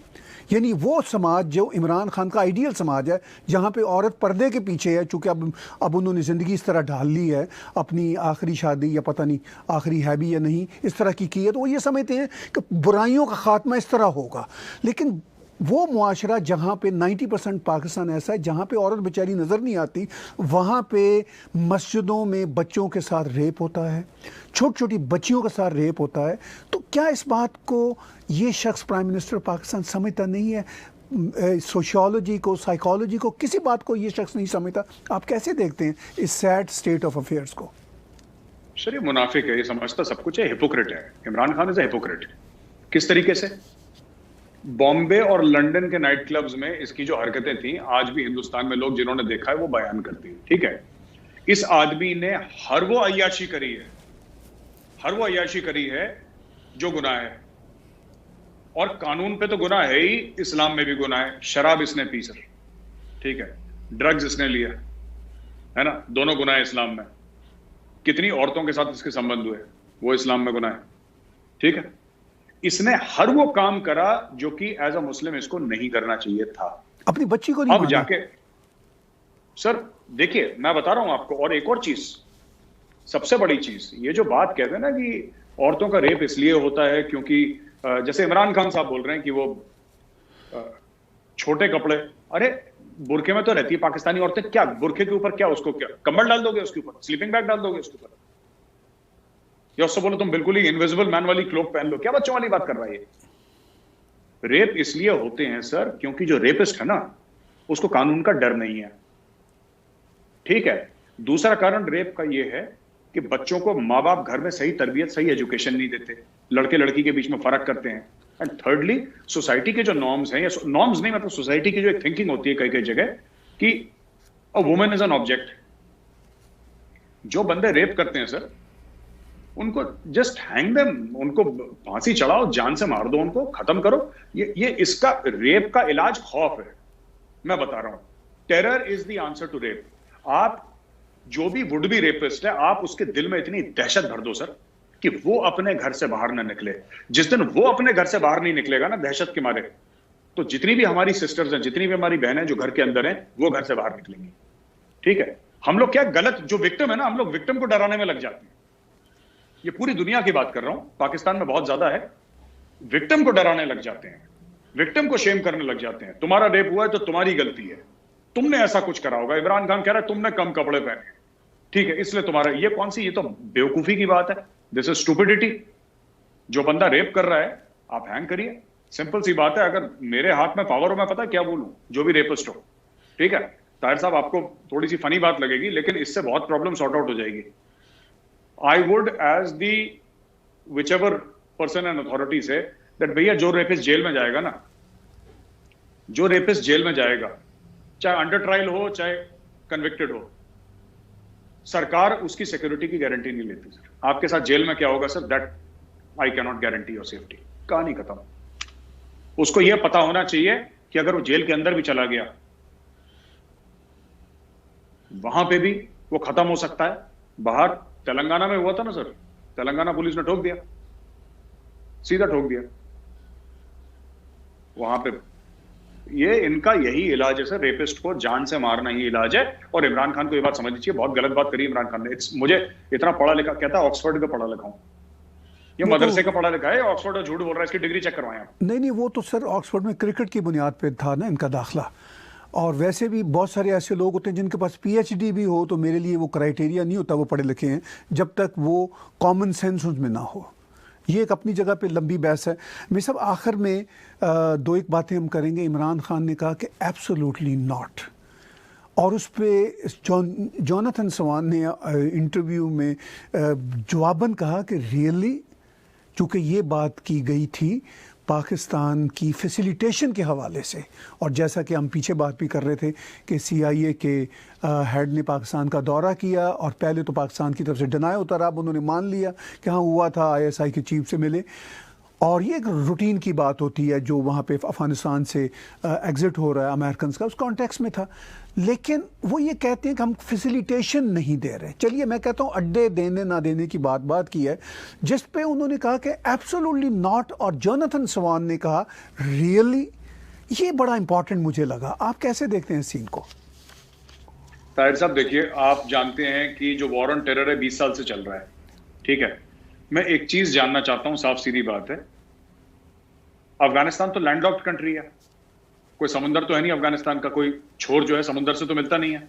यानी वो समाज जो इमरान खान का आइडियल समाज है, जहाँ पे औरत पर्दे के पीछे है, चूँकि अब उन्होंने ज़िंदगी इस तरह ढाल ली है, अपनी आखिरी शादी या पता नहीं आखिरी है भी या नहीं, इस तरह की है, तो वो ये समझते हैं कि बुराइयों का ख़ात्मा इस तरह होगा। लेकिन वो मुआशरा जहाँ पे 90% पाकिस्तान ऐसा है जहाँ पे औरत बेचारी नज़र नहीं आती, वहाँ पे मस्जिदों में बच्चों के साथ रेप होता है, छोटी छोटी बच्चियों के साथ रेप होता है। तो क्या इस बात को ये शख्स प्राइम मिनिस्टर पाकिस्तान समझता नहीं है? सोशियोलॉजी को, साइकोलॉजी को, किसी बात को ये शख्स नहीं समझता। आप कैसे देखते हैं इस सैड स्टेट ऑफ अफेयर्स को? सर ये मुनाफिक है, ये समझता सब कुछ है, हिपोक्रेट है। Imran Khan is a hypocrite. किस तरीके से? बॉम्बे और लंदन के नाइट क्लब्स में इसकी जो हरकतें थी, आज भी हिंदुस्तान में लोग जिन्होंने देखा है वो बयान करती हैं, ठीक है। इस आदमी ने हर वो अय्याशी करी है जो गुनाह है, और कानून पे तो गुनाह है ही, इस्लाम में भी गुनाह है। शराब इसने पी सर, ठीक है, ड्रग्स इसने लिया है ना, दोनों गुनाह है इस्लाम में। कितनी औरतों के साथ इसके संबंध हुए, वो इस्लाम में गुनाह है, ठीक है। इसने हर वो काम करा जो कि एज अ मुस्लिम इसको नहीं करना चाहिए था। अपनी बच्ची को नहीं अब जाके सर देखिए, मैं बता रहा हूं आपको, और एक और चीज, सबसे बड़ी चीज, ये जो बात कहते हैं ना कि औरतों का रेप इसलिए होता है क्योंकि जैसे इमरान खान साहब बोल रहे हैं कि वो छोटे कपड़े, अरे बुरखे में तो रहती है पाकिस्तानी औरतें, क्या बुरखे के ऊपर क्या, उसको क्या कंबल डाल दोगे उसके ऊपर, स्लीपिंग बैग डाल दोगे उसके ऊपर, या उससे बोलो तुम बिल्कुल ही इनविजिबल मैन वाली क्लोक पहन लो? क्या बच्चों वाली बात कर रहा है ये? रेप इसलिए होते हैं सर क्योंकि जो रेपिस्ट है ना, उसको कानून का डर नहीं है, ठीक है। दूसरा कारण रेप का ये है कि बच्चों को माँ बाप घर में सही तरबियत, सही एजुकेशन नहीं देते, लड़के लड़की के बीच में फर्क करते हैं। एंड थर्डली, सोसाइटी के जो नॉर्म्स हैं, या नॉर्म्स नहीं, मतलब सोसाइटी की जो एक थिंकिंग होती है कई कई जगह कि a woman is an object. जो बंदे रेप करते हैं सर, उनको जस्ट हैंग देम, उनको फांसी चढ़ाओ, जान से मार दो, उनको खत्म करो। ये इसका रेप का इलाज खौफ है, मैं बता रहा हूं। Terror is the answer to rape. आप जो भी वुड बी रेपिस्ट है, आप उसके दिल में इतनी दहशत भर दो सर कि वो अपने घर से बाहर ना निकले। जिस दिन वो अपने घर से बाहर नहीं निकलेगा ना दहशत के मारे, तो जितनी भी हमारी सिस्टर्स हैं, जितनी भी हमारी बहनें हैं जो घर के अंदर हैं, वो घर से बाहर निकलेंगी। ठीक है, हम लोग क्या गलत, जो विक्टिम है ना, हम लोग विक्टिम को डराने में लग जाते हैं। ये पूरी दुनिया की बात कर रहा हूं, पाकिस्तान में बहुत ज्यादा है। विक्टिम को डराने लग जाते हैं, विक्टिम को शेम करने लग जाते हैं। तुम्हारा रेप हुआ है तो तुम्हारी गलती है, तुमने ऐसा कुछ करा होगा। इमरान खान कह रहा है तुमने कम कपड़े पहने, ठीक है, इसलिए तुम्हारा। ये कौन सी, ये तो बेवकूफी की बात है। This is stupidity. जो बंदा रेप कर रहा है, आप हैंग करिए, सिंपल सी बात है। अगर मेरे हाथ में पावर हो, मैं पता क्या बोलूं, जो भी रेपिस्ट हो। ठीक है ताहिर साहब, आपको थोड़ी सी फनी बात लगेगी, लेकिन इससे बहुत प्रॉब्लम सॉर्ट आउट हो जाएगी। I would urge the whichever person and authority से दैट भैया जो रेपिस्ट जेल में जाएगा ना, जो रेपिस्ट जेल में जाएगा, चाहे अंडर ट्रायल हो चाहे कन्विक्टेड हो, सरकार उसकी सिक्योरिटी की गारंटी नहीं लेती सर। आपके साथ जेल में क्या होगा sir, that I can not guarantee your safety. कहानी खत्म। उसको यह पता होना चाहिए कि अगर वो जेल के अंदर भी चला गया, वहां पे भी वो खत्म हो सकता है। बाहर तेलंगाना में हुआ था ना सर, तेलंगाना पुलिस ने ठोक दिया, सीधा ठोक दिया वहां पे। ये इनका यही इलाज है सर, रेपिस्ट को जान से मारना ही इलाज है। और इमरान खान को ये बात समझनी चाहिए। बहुत गलत बात करी इमरान खान ने। मुझे इतना पढ़ा लिखा, कहता है ऑक्सफोर्ड का पढ़ा लिखा हूं, ये मदरसे का पढ़ा लिखा है, ऑक्सफोर्ड झूठ बोल रहा है, इसकी डिग्री चेक करवाएं आप। नहीं, वो तो सर ऑक्सफोर्ड में क्रिकेट की बुनियाद पे था ना इनका दाखिला। और वैसे भी बहुत सारे ऐसे लोग होते हैं जिनके पास पीएचडी भी हो, तो मेरे लिए वो क्राइटेरिया नहीं होता वो पढ़े लिखे हैं, जब तक वो कॉमन सेंस उसमें ना हो। ये एक अपनी जगह पे लंबी बहस है। मैं सब आखिर में दो एक बातें हम करेंगे। इमरान खान ने कहा कि एब्सोल्युटली नॉट, और उस पर जोनाथन सवान ने इंटरव्यू में जवाबन कहा कि रियली, चूँकि ये बात की गई थी पाकिस्तान की फैसिलिटेशन के हवाले से, और जैसा कि हम पीछे बात भी कर रहे थे कि सीआईए के हेड ने पाकिस्तान का दौरा किया, और पहले तो पाकिस्तान की तरफ से डिनाई होता रहा, अब उन्होंने मान लिया कि हाँ हुआ था, आईएसआई के चीफ से मिले। और ये एक रूटीन की बात होती है जो वहाँ पे अफ़गानिस्तान से एग्ज़िट हो रहा है अमेरिकन का, उस कॉन्टेक्स्ट में था। लेकिन वो ये कहते हैं कि हम फैसिलिटेशन नहीं दे रहे। चलिए मैं कहता हूँ अड्डे देने ना देने की बात की है, जिस पे उन्होंने कहा कि एब्सोल्युटली नॉट, और जोनाथन सवान ने कहा रियली। ये बड़ा इंपॉर्टेंट मुझे लगा। आप कैसे देखते हैं इस सीन को? ताहिर साहब देखिए, आप जानते हैं कि जो वॉर ऑन टेरर है 20 साल से चल रहा है। ठीक है, मैं एक चीज जानना चाहता हूं, साफ सीधी बात है, अफगानिस्तान तो लैंडलॉक्ड कंट्री है, कोई समुंदर तो है नहीं अफगानिस्तान का, कोई छोर जो है समुंदर से तो मिलता नहीं है।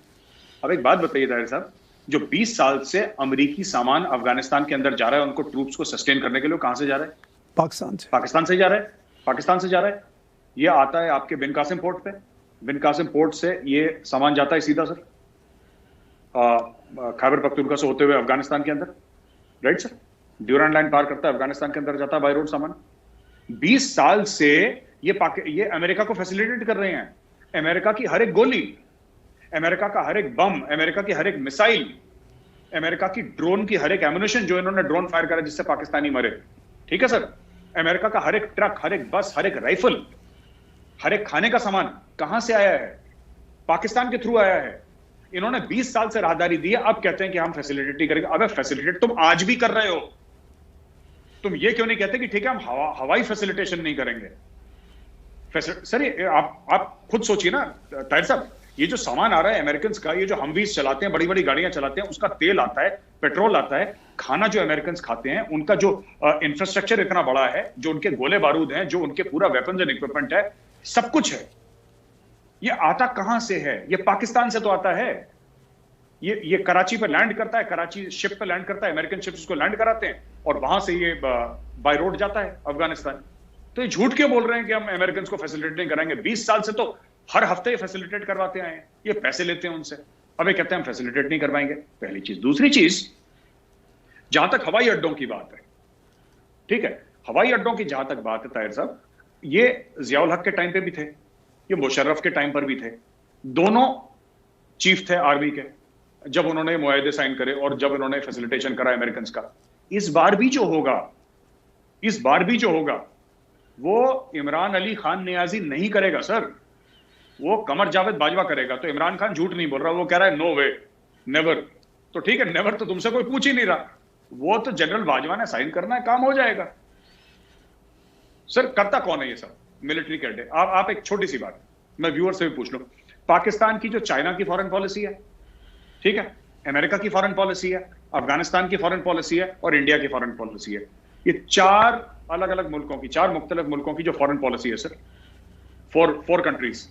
अब एक बात बताइए ताहिर साहब, जो 20 साल से अमेरिकी सामान अफगानिस्तान के अंदर जा रहा है, उनको ट्रूप्स को सस्टेन करने के लिए कहां से जा रहा है? पाकिस्तान से। पाकिस्तान से जा रहा है, पाकिस्तान से जा रहा है। ये आता है आपके बिन कासिम पोर्ट पे, बिन कासिम पोर्ट से ये सामान जाता है सीधा सर खैबर पख्तूनख्वा से होते हुए अफगानिस्तान के अंदर, राइट सर, ड्यूरान लाइन पार करता है, अफगानिस्तान के अंदर जाता है बाय रोड सामान। 20 साल से ये अमेरिका को फैसिलिटेट कर रहे हैं। अमेरिका की हर एक गोली, अमेरिका का हर एक बम, अमेरिका की हर एक मिसाइल, अमेरिका की ड्रोन की हर एक एम्युनिशन, जो इन्होंने ड्रोन फायर करा जिससे पाकिस्तानी मरे, ठीक है सर, अमेरिका का हर एक ट्रक, हर एक बस, हर एक राइफल, हर एक खाने का सामान कहां से आया है? पाकिस्तान के थ्रू आया है। इन्होंने 20 साल से राहदारी दी है, अब कहते हैं कि हम फैसिलिटेट नहीं करेंगे। अबे फैसिलिटेट तुम आज भी कर रहे हो, तुम ये क्यों नहीं कहते कि ठीक है हम हवाई फैसिलिटेशन नहीं करेंगे? सर ये आप खुद सोचिए ना ताहिर साहब, ये जो सामान आ रहा है अमेरिकन का, ये जो हमवीज चलाते हैं, बड़ी बड़ी गाड़ियां चलाते हैं, उसका तेल आता है, पेट्रोल आता है, खाना जो अमेरिकन खाते हैं, उनका जो इंफ्रास्ट्रक्चर इतना बड़ा है, जो उनके गोले बारूद हैं, जो उनके पूरा वेपन्स एंड इक्विपमेंट है, सब कुछ है। ये आता कहां से है? ये पाकिस्तान से तो आता है। ये कराची पे लैंड करता है, कराची शिप पे लैंड करता है, अमेरिकन शिप्स उसको लैंड कराते हैं, और वहां से ये बाय रोड जाता है अफगानिस्तान। तो ये झूठ क्यों बोल रहे हैं कि हम अमेरिकन को फैसिलिटेट नहीं कराएंगे? 20 साल से तो हर हफ्ते ये फैसिलिटेट करवाते आए हैं, ये पैसे लेते हैं उनसे, अब ये कहते हैं हम फैसिलिटेट नहीं करवाएंगे। पहली चीज। दूसरी चीज, जहां तक हवाई अड्डों की बात है, ठीक है, हवाई अड्डों की जहां तक बात है ताहिर साहब, ये जियाउल हक के टाइम पे भी थे, ये मुशर्रफ के टाइम पर भी थे। दोनों चीफ थे आर्मी के जब उन्होंने मुआहदे साइन करे और जब उन्होंने फैसिलिटेशन करा अमेरिकन का। इस बार भी जो होगा वो इमरान अली खान नियाजी नहीं करेगा सर, वो कमर जावेद बाजवा करेगा। तो इमरान खान झूठ नहीं बोल रहा, वो कह रहा है नो वे, नेवर। तो ठीक है, नेवर तो तुमसे कोई पूछ ही नहीं रहा, वो तो जनरल बाजवा ने साइन करना है, काम हो जाएगा। सर करता कौन है ये सब? मिलिट्री कैडे। आप एक छोटी सी बात मैं व्यूअर से भी पूछ लूं, पाकिस्तान की जो चाइना की फॉरेन पॉलिसी है, ठीक है, अमेरिका की फॉरेन पॉलिसी है, अफगानिस्तान की फॉरेन पॉलिसी है और इंडिया की फॉरेन पॉलिसी है, ये 4 अलग अलग मुल्कों की, 4 मुख्तलिफ मुल्कों की जो फॉरेन पॉलिसी है सर, 4 कंट्रीज,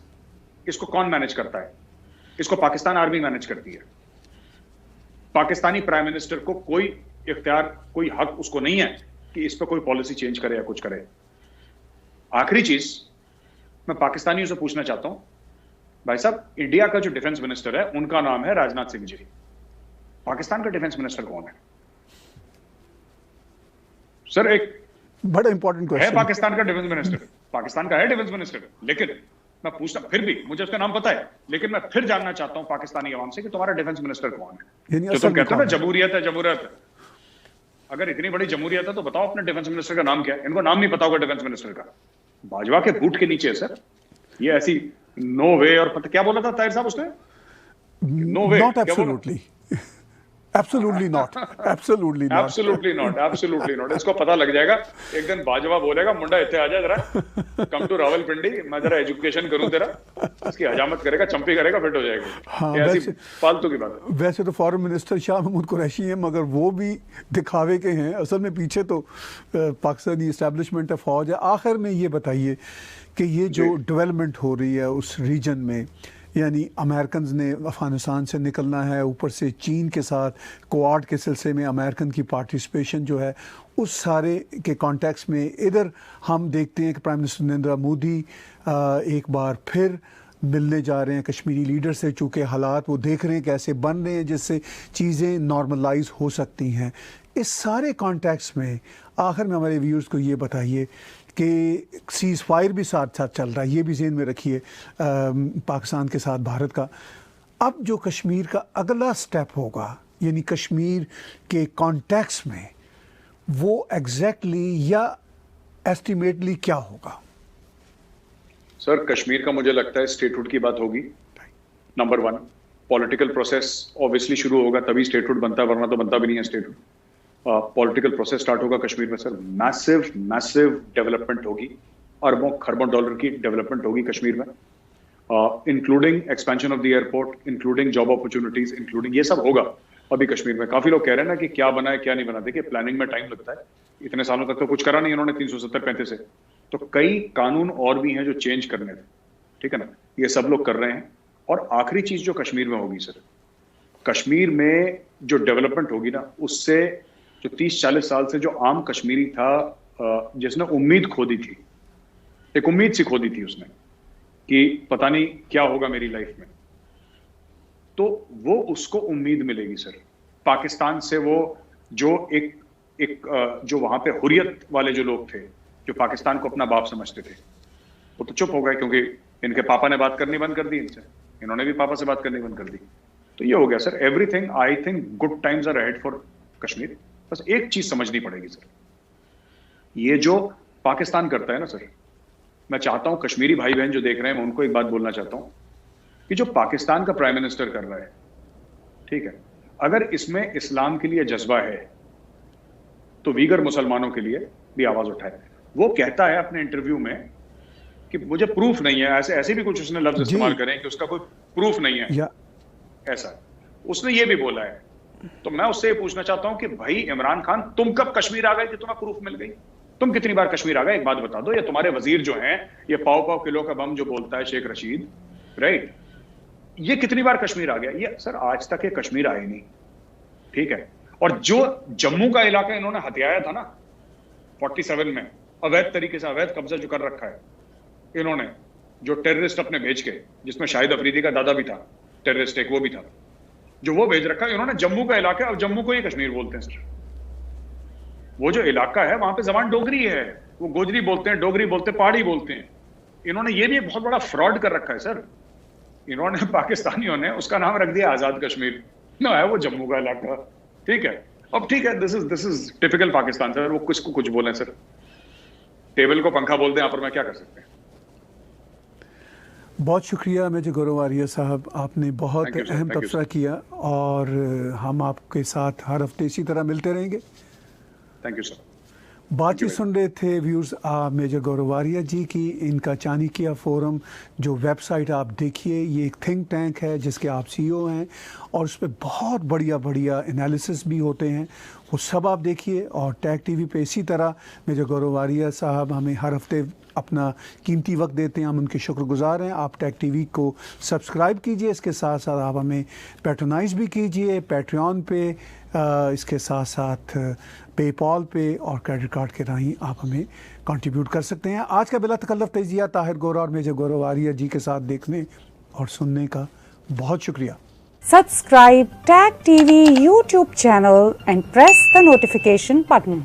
इसको कौन मैनेज करता है? इसको पाकिस्तान आर्मी मैनेज करती है। पाकिस्तानी प्राइम मिनिस्टर को कोई इख्तियार, कोई हक उसको नहीं है कि इस पर कोई पॉलिसी चेंज करे या कुछ करे। आखिरी चीज मैं पाकिस्तानियों से पूछना चाहता हूं, भाई साहब, इंडिया का जो डिफेंस मिनिस्टर है उनका नाम है राजनाथ सिंह जी, पाकिस्तान का डिफेंस मिनिस्टर कौन है? सर एक बड़ा इंपॉर्टेंट क्वेश्चन है, पाकिस्तान का डिफेंस मिनिस्टर, पाकिस्तान का है डिफेंस मिनिस्टर, लेकिन मैं पूछता, फिर भी मुझे उसका नाम पता है, लेकिन मैं फिर जानना चाहता हूं पाकिस्तानी अवाम से कि तुम्हारा डिफेंस मिनिस्टर कौन है? जो तुम कहते हो ना जमहूरियत है, जमहूरियत है, अगर इतनी बड़ी जमहूरियत है तो बताओ अपने डिफेंस मिनिस्टर का नाम क्या है? इनको नाम नहीं पता होगा डिफेंस मिनिस्टर का, बाजवा के बूट के नीचे है सर ये ऐसी नो वे। और पता क्या बोला था ताहिर साहब उसने? No way, not absolutely, absolutely not, absolutely not, absolutely not, absolutely not. इसको पता लग जाएगा एक दिन, बाजवा बोलेगा मुंडा इतने आ जा जरा, कम टू रावलपिंडी, मैं जरा एजुकेशन करूं तेरा, इसकी हजामत करेगा, चंपी करेगा, फिट हो जाएगा। हाँ, ऐसी फालतू की बात है। वैसे तो फॉरेन मिनिस्टर शाह महमूद कुरैशी हैं, मगर वो भी दिखावे के हैं, असल में पीछे तो पाकिस्तानी इस्टेब्लिशमेंट है, फौज है। आखिर में ये बताइए कि ये जो डेवलपमेंट हो रही है उस रीजन में, यानी अमेरिकन ने अफ़गानिस्तान से निकलना है, ऊपर से चीन के साथ क्वाड के सिलसिले में अमेरिकन की पार्टिसिपेशन जो है, उस सारे के कॉन्टेक्स्ट में इधर हम देखते हैं कि प्राइम मिनिस्टर नरेंद्र मोदी एक बार फिर मिलने जा रहे हैं कश्मीरी लीडर से, चूँकि हालात वो देख रहे हैं कैसे बन रहे हैं जिससे चीज़ें नॉर्मलाइज हो सकती हैं। इस सारे कॉन्टेक्स्ट में आखिर में हमारे व्यूअर्स को ये बताइए कि सीज़ फायर भी साथ साथ चल रहा है, ये भी ज़हन में रखिए पाकिस्तान के साथ भारत का। अब जो कश्मीर का अगला स्टेप होगा, यानी कश्मीर के कॉन्टेक्स्ट में, वो एग्जैक्टली या एस्टिमेटली क्या होगा? सर कश्मीर का मुझे लगता है स्टेटहुड की बात होगी, नंबर 1। पॉलिटिकल प्रोसेस ऑब्वियसली शुरू होगा, तभी स्टेटहुड बनता है, वरना तो बनता भी नहीं है स्टेटहुड। पॉलिटिकल प्रोसेस स्टार्ट होगा कश्मीर में सर, मैसिव डेवलपमेंट होगी, अरबों खरबों डॉलर की डेवलपमेंट होगी कश्मीर में, including expansion of the airport, including job opportunities, including ये सब होगा अभी कश्मीर में। काफी लोग कह रहे हैं ना कि क्या बना है क्या नहीं बना, देखिए प्लानिंग में टाइम लगता है, इतने सालों तक तो कुछ करा नहीं इन्होंने 370-35 से, तो कई कानून और भी हैं जो चेंज करने थे, ठीक है ना, ये सब लोग कर रहे हैं। और आखिरी चीज जो कश्मीर में होगी सर, कश्मीर में जो डेवलपमेंट होगी ना, उससे जो 30-40 साल से जो आम कश्मीरी था, जिसने उम्मीद खो दी थी, एक उम्मीद सी खो दी थी उसने कि पता नहीं क्या होगा मेरी लाइफ में, तो वो उसको उम्मीद मिलेगी सर पाकिस्तान से। वो जो एक जो वहां पे हुर्रियत वाले जो लोग थे, जो पाकिस्तान को अपना बाप समझते थे, वो तो चुप हो गए, क्योंकि इनके पापा ने बात करनी बंद कर दी इनसे, इन्होंने भी पापा से बात करनी बंद कर दी। तो ये हो गया sir, everything, I think good times are ahead for Kashmir. बस एक चीज समझनी पड़ेगी सर, ये जो पाकिस्तान करता है ना सर, मैं चाहता हूं कश्मीरी भाई बहन जो देख रहे हैं, मैं उनको एक बात बोलना चाहता हूं कि जो पाकिस्तान का प्राइम मिनिस्टर कर रहा है, ठीक है, अगर इसमें इस्लाम के लिए जज्बा है तो वीगर मुसलमानों के लिए भी आवाज उठाए। वो कहता है अपने इंटरव्यू में कि मुझे प्रूफ नहीं है, ऐसे भी कुछ उसने लफ्ज इस्तेमाल करें कि उसका कोई प्रूफ नहीं है, ऐसा उसने ये भी बोला है। तो मैं उससे ये पूछना चाहता हूं कि भाई इमरान खान, तुम कब कश्मीर आ गए कि तुम्हें प्रूफ मिल गई? तुम कितनी बार कश्मीर आ गए, एक बात बता दो। ये तुम्हारे वजीर जो हैं, ये पाव किलो का बम जो बोलता है शेख रशीद, राइट, ये कितनी बार कश्मीर आ गया? ये सर आज तक ये कश्मीर आए नहीं, ठीक है। और जो जम्मू का इलाका इन्होंने हथियाया था ना 47 में, अवैध तरीके से अवैध कब्जा जो कर रखा है इन्होंने, जो टेररिस्ट अपने भेज के, जिसमें शाहिद अफरीदी का दादा भी था टेररिस्ट, एक वो भी था, जो वो भेज रखा है इन्होंने जम्मू का इलाका, अब जम्मू को ही कश्मीर बोलते हैं सर। वो जो इलाका है वहां पे जबान डोगरी है, वो गोजरी बोलते हैं, डोगरी बोलते हैं, पहाड़ी बोलते हैं। इन्होंने ये भी एक बहुत बड़ा फ्रॉड कर रखा है सर, इन्होंने पाकिस्तानियों ने उसका नाम रख दिया आजाद कश्मीर, ना है वो जम्मू का इलाका, ठीक है। अब ठीक है, this is typical Pakistan sir, वो कुछ को कुछ बोले सर, टेबल को पंखा बोल दें, यहाँ पर मैं क्या कर सकते हैं। बहुत शुक्रिया मेजर गौरव आर्य साहब, आपने बहुत Thank you, sir. अहम Thank you, तबसरा किया और हम आपके साथ हर हफ्ते इसी तरह मिलते रहेंगे। Thank you sir. बातचीत very सुन रहे थे व्यूअर्स मेजर गौरव आर्य जी की। इनका चाणक्य फोरम जो वेबसाइट आप देखिए, ये एक थिंक टैंक है जिसके आप सीईओ हैं और उस पर बहुत बढ़िया बढ़िया एनालिसिस भी होते हैं, वो सब आप देखिए। और टैग टीवी पे इसी तरह मेजर गौरव आर्य साहब हमें हर हफ्ते अपना कीमती वक्त देते हैं, हम उनके शुक्रगुजार हैं। आप टैग टीवी को सब्सक्राइब कीजिए, इसके साथ साथ आप हमें पैट्रोनाइज भी कीजिए पैट्रियन पे, इसके साथ साथ पेपॉल पे और क्रेडिट कार्ड के राही आप हमें कंट्रीब्यूट कर सकते हैं। आज का बिला तकल्लुफ़ तजिया ताहिर गोरा और मेजर गौरव आर्य जी के साथ देखने और सुनने का बहुत शुक्रिया। Subscribe Tag TV YouTube channel and press the notification button.